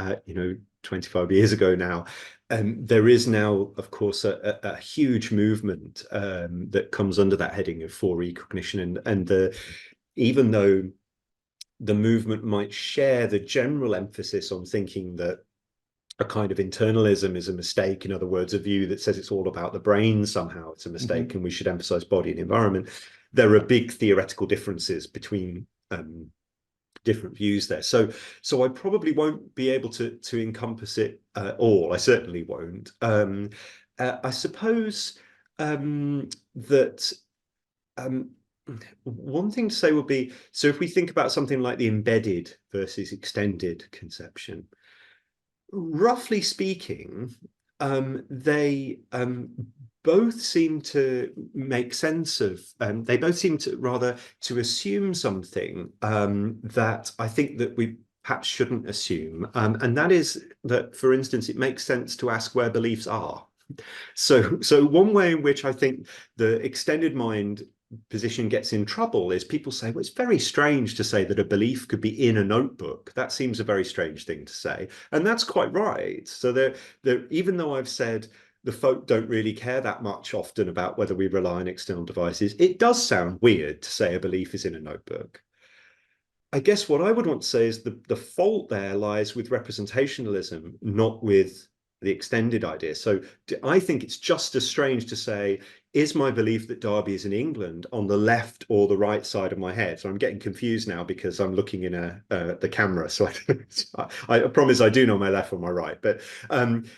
25 years ago now, there is now, of course, a huge movement that comes under that heading of 4E cognition, and even though the movement might share the general emphasis on thinking that a kind of internalism is a mistake. In other words, a view that says it's all about the brain somehow, it's a mistake, and we should emphasize body and environment. There are big theoretical differences between different views there. So I probably won't be able to encompass it all. I certainly won't. I suppose that one thing to say would be, so if we think about something like the embedded versus extended conception, roughly speaking, they both seem to make sense of, they both seem to rather to assume something that I think that we perhaps shouldn't assume. And that is that, for instance, it makes sense to ask where beliefs are. So one way in which I think the extended mind position gets in trouble is people say, well, it's very strange to say that a belief could be in a notebook. That seems a very strange thing to say. And that's quite right. So even though I've said the folk don't really care that much often about whether we rely on external devices, it does sound weird to say a belief is in a notebook. I guess what I would want to say is the fault there lies with representationalism, not with the extended idea. So I think it's just as strange to say, is my belief that Derby is in England on the left or the right side of my head? So I'm getting confused now because I'm looking in the camera. So I promise I do know my left or my right. But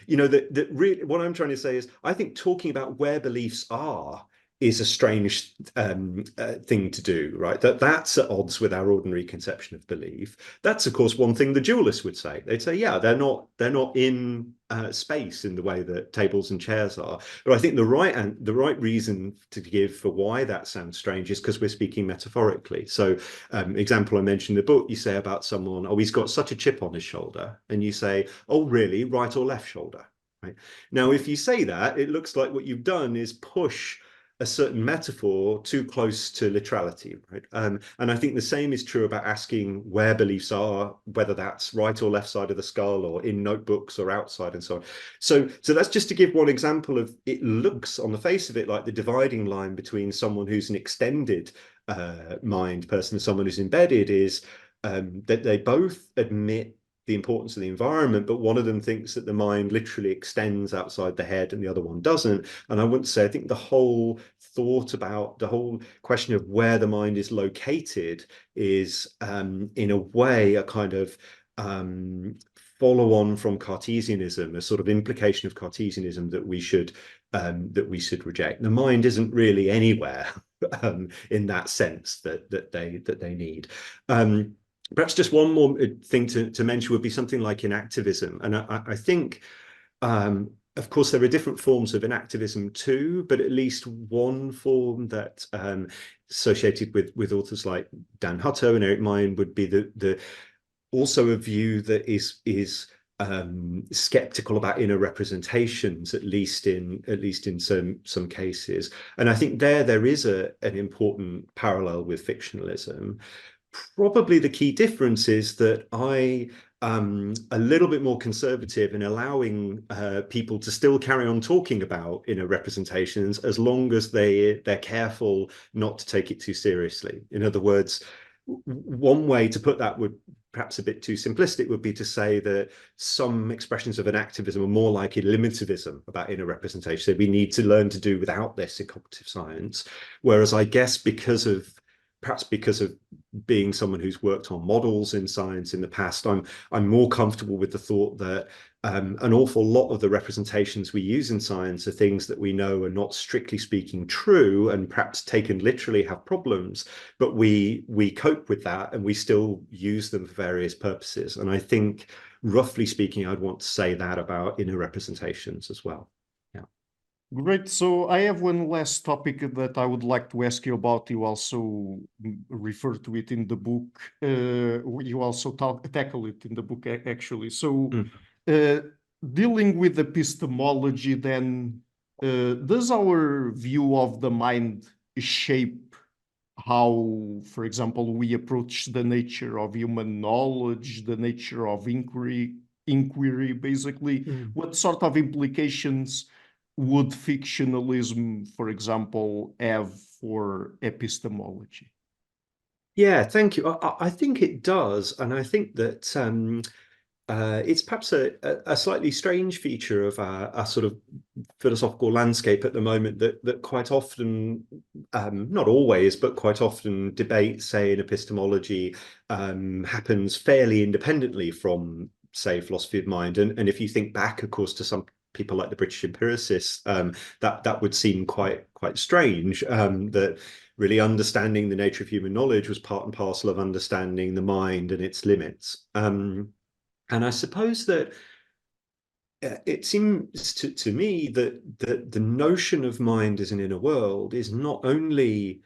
you know, really, what I'm trying to say is, I think talking about where beliefs are is a strange thing to do, right? That's at odds with our ordinary conception of belief. That's, of course, one thing the dualists would say. They'd say, yeah, they're not in space in the way that tables and chairs are. But I think the right reason to give for why that sounds strange is because we're speaking metaphorically. So, example I mentioned in the book, you say about someone, oh, he's got such a chip on his shoulder, and you say, oh, really, right or left shoulder? Right? Now, if you say that, it looks like what you've done is push a certain metaphor too close to literality, right? And I think the same is true about asking where beliefs are, whether that's right or left side of the skull or in notebooks or outside and so on. So that's just to give one example of, it looks on the face of it like the dividing line between someone who's an extended mind person and someone who's embedded is that they both admit the importance of the environment, but one of them thinks that the mind literally extends outside the head and the other one doesn't. And I wouldn't say, I think the whole thought about the whole question of where the mind is located is in a way a kind of follow on from Cartesianism, a sort of implication of Cartesianism that we should reject. The mind isn't really anywhere in that sense that they need. Perhaps just one more thing to mention would be something like inactivism. And I think, of course, there are different forms of inactivism too, but at least one form that associated with authors like Dan Hutto and Eric Mine would be the also a view that is skeptical about inner representations, at least in some cases. And I think there is an important parallel with fictionalism. Probably the key difference is that I am a little bit more conservative in allowing people to still carry on talking about inner representations as long as they're careful not to take it too seriously. In other words, one way to put that would perhaps a bit too simplistic would be to say that some expressions of inactivism are more like eliminativism about inner representation. So we need to learn to do without this in cognitive science. Whereas I guess perhaps because of being someone who's worked on models in science in the past, I'm more comfortable with the thought that an awful lot of the representations we use in science are things that we know are not strictly speaking true and perhaps taken literally have problems, but we cope with that and we still use them for various purposes. And I think, roughly speaking, I'd want to say that about inner representations as well. Great. So I have one last topic that I would like to ask you about. You also refer to it in the book. You also tackle it in the book, actually. So dealing with epistemology, then, does our view of the mind shape how, for example, we approach the nature of human knowledge, the nature of inquiry, basically? What sort of implications would fictionalism, for example, have for epistemology? Yeah, thank you. I think it does, and I think that it's perhaps a slightly strange feature of our sort of philosophical landscape at the moment that quite often, not always, but quite often, debate, say in epistemology, happens fairly independently from, say, philosophy of mind. And if you think back, of course, to some people like the British empiricists, that would seem quite strange. That really understanding the nature of human knowledge was part and parcel of understanding the mind and its limits. And I suppose that it seems to me that the notion of mind as an inner world is not only,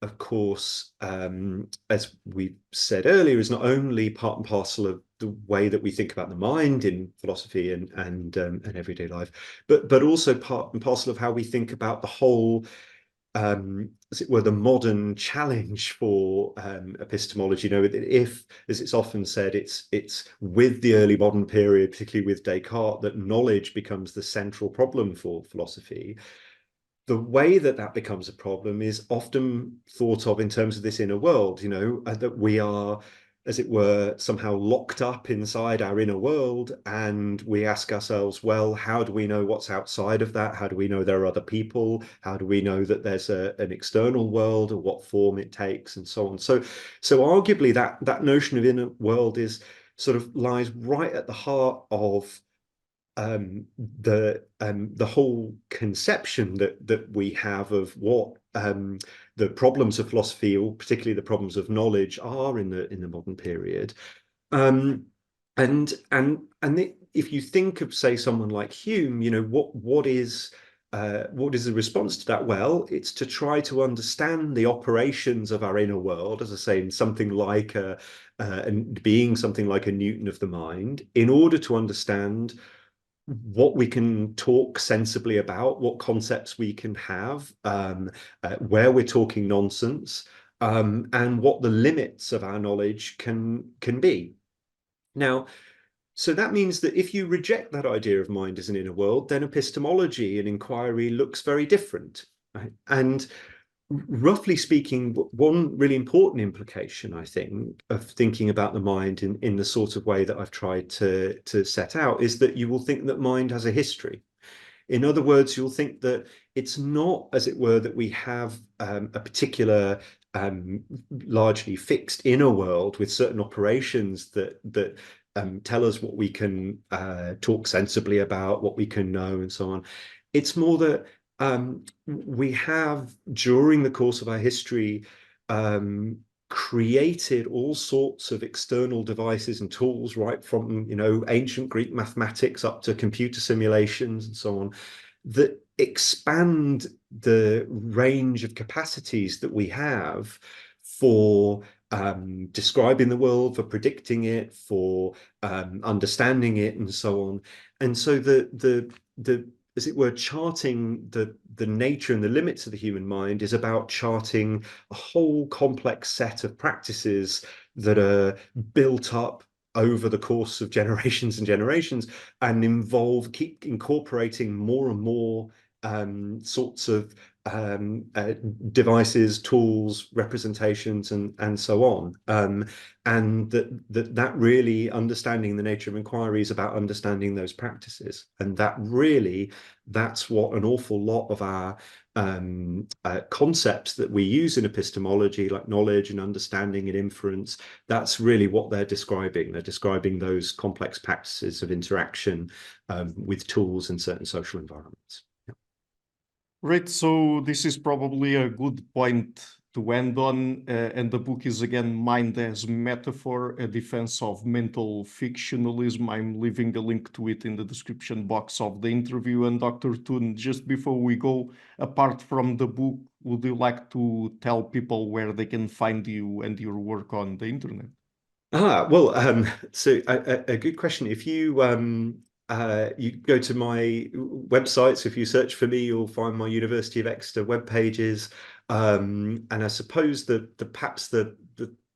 of course, as we said earlier, is not only part and parcel of the way that we think about the mind in philosophy and everyday life, but also part and parcel of how we think about the whole, as it were, the modern challenge for epistemology. You know, if, as it's often said, it's with the early modern period, particularly with Descartes, that knowledge becomes the central problem for philosophy. The way that that becomes a problem is often thought of in terms of this inner world, you know, that we are, as it were, somehow locked up inside our inner world. And we ask ourselves, well, how do we know what's outside of that? How do we know there are other people? How do we know that there's an external world, or what form it takes, and so on? So arguably that notion of inner world is sort of lies right at the heart of the whole conception that we have of what the problems of philosophy, or particularly the problems of knowledge, are in the modern period. Um, and if you think of, say, someone like Hume, you know, what is the response to that? Well, it's to try to understand the operations of our inner world, as I say, in something like and being something like a Newton of the mind, in order to understand what we can talk sensibly about, what concepts we can have, where we're talking nonsense, and what the limits of our knowledge can be. Now, so that means that if you reject that idea of mind as an inner world, then epistemology and inquiry looks very different. Right? And roughly speaking, one really important implication, I think, of thinking about the mind in the sort of way that I've tried to set out is that you will think that mind has a history. In other words, you'll think that it's not, as it were, that we have a particular largely fixed inner world with certain operations that tell us what we can talk sensibly about, what we can know, and so on. It's more that we have, during the course of our history, created all sorts of external devices and tools, right from, you know, ancient Greek mathematics up to computer simulations and so on, that expand the range of capacities that we have for describing the world, for predicting it, for understanding it, and so on. And so the as it were, charting the nature and the limits of the human mind is about charting a whole complex set of practices that are built up over the course of generations and generations, and keep incorporating more and more sorts of devices, tools, representations, and so on. And that really understanding the nature of inquiry is about understanding those practices, and that's what an awful lot of our concepts that we use in epistemology, like knowledge and understanding and inference, that's really what they're describing. They're describing those complex practices of interaction with tools in certain social environments. Right, so this is probably a good point to end on, and the book is again Mind as Metaphor, a Defense of Mental Fictionalism. I'm leaving a link to it in the description box of the interview. And Dr. Toon, just before we go, apart from the book, would you like to tell people where they can find you and your work on the internet? Well, so a good question. If you go to my website, so if you search for me, you'll find my University of Exeter web pages. And I suppose the perhaps the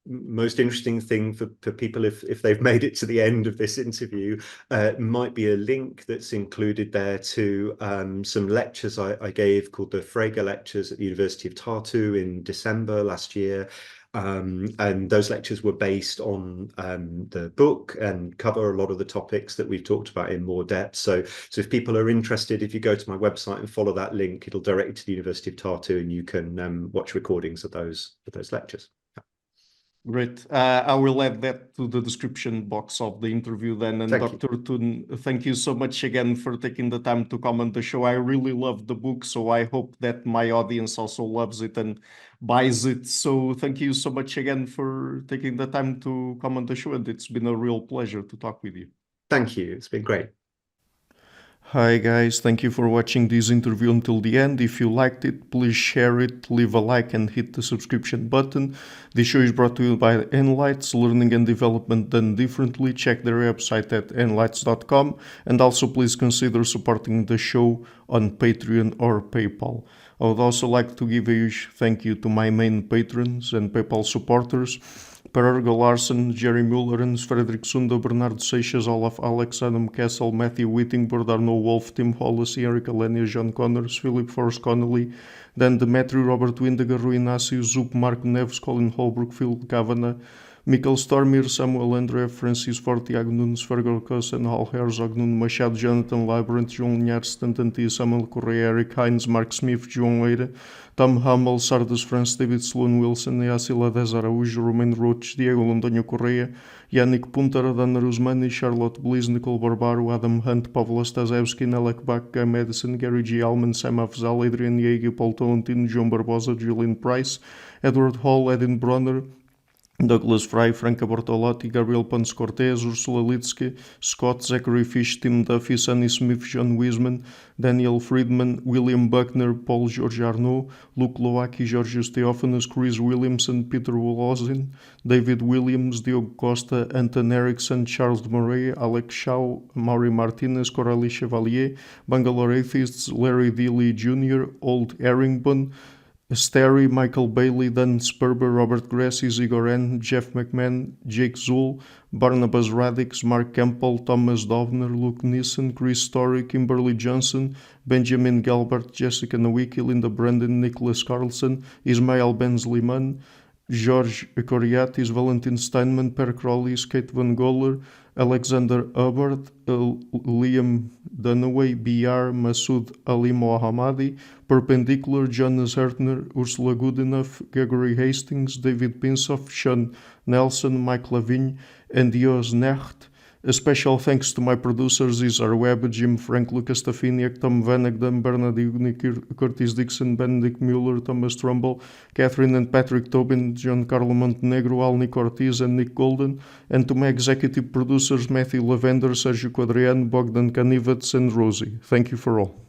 most interesting thing for people, if they've made it to the end of this interview, might be a link that's included there to some lectures I gave called the Frege Lectures at the University of Tartu in December last year. And those lectures were based on the book and cover a lot of the topics that we've talked about in more depth. So if people are interested, if you go to my website and follow that link, it'll direct you to the University of Tartu, and you can watch recordings of those lectures. Great. I will add that to the description box of the interview then. And Dr. Toon, thank you so much again for taking the time to come on the show. I really loved the book, so I hope that my audience also loves it and buys it. So thank you so much again for taking the time to come on the show, and it's been a real pleasure to talk with you. Thank you. It's been great. Hi guys, thank you for watching this interview until the end. If you liked it, please share it, leave a like and hit the subscription button. This show is brought to you by Enlights, learning and development done differently. Check their website at enlights.com, and also please consider supporting the show on Patreon or PayPal. I would also like to give a huge thank you to my main patrons and PayPal supporters: Per Ergo Larsen, Jerry Mullerens, Frederick Sunda, Bernardo Seixas, Olaf Alex, Adam Kessel, Matthew Whittingbird, Arno Wolf, Tim Hollis, Eric Alenia, John Connors, Philip Forrest Connolly, Dan Demetrio, Robert Windiger, Rui Inácio, Zup, Marco Neves, Colin Holbrook, Phil Kavanagh, Michael Stormir, Samuel André, Francis Ford, Tiago Nunes, Fergal Cossen, Hal Herzog, Nuno Machado, Jonathan Librant, João Linhares, Stantantia, Samuel Correia, Eric Hines, Mark Smith, João Eira, Tom Hummel, Sardas France, David Sloan Wilson, Yacila Dez Araújo, Romain Roach, Diego Londonho Correia, Yannick Punter, Adana Rusmani, Charlotte Bliss, Nicole Barbaro, Adam Hunt, Pavlo Stasevski, Nelek Bach, Guy Madison, Gary G. Alman, Sam Afzal, Adrian Yeager, Paul Tolentino, João Barbosa, Julian Price, Edward Hall, Edin Bronner, Douglas Fry, Franca Bortolotti, Gabriel Ponce Cortez, Ursula Litsky, Scott, Zachary Fish, Tim Duffy, Sonny Smith, John Wiseman, Daniel Friedman, William Buckner, Paul George Arnaud, Luke Lowacki, Georgios Theophanos, Chris Williamson, Peter Wolozin, David Williams, Diogo Costa, Anton Erickson, Charles de Moray, Alex Shaw, Maury Martinez, Coralie Chevalier, Bangalore Atheists, Larry Dealey Jr., Old Erringbone, Sterry, Michael Bailey, Dan Sperber, Robert Grassi, Igor N., Jeff McMahon, Jake Zool, Barnabas Radix, Mark Campbell, Thomas Dovner, Luke Nissen, Chris Story, Kimberly Johnson, Benjamin Galbert, Jessica Nowicki, Linda Brandon, Nicholas Carlson, Ismail Benzliman, George Coriatis, Valentin Steinman, Per Crowley, Kate Van Goller, Alexander Hubbard, Liam Dunaway, BR, Masood Ali Mohammadi, Perpendicular, Jonas Hertner, Ursula Goodenough, Gregory Hastings, David Pinsoff, Sean Nelson, Mike Lavigne, and Dios Necht. A special thanks to my producers, Isar Webb, Jim Frank, Lucas Stafiniak, Tom Vanagdam, Bernard Ugnik, Curtis Dixon, Benedict Mueller, Thomas Trumbull, Catherine and Patrick Tobin, John Carlo Montenegro, Alnick Ortiz, and Nick Golden, and to my executive producers, Matthew Lavender, Sergio Quadriano, Bogdan Kanivets, and Rosie. Thank you for all.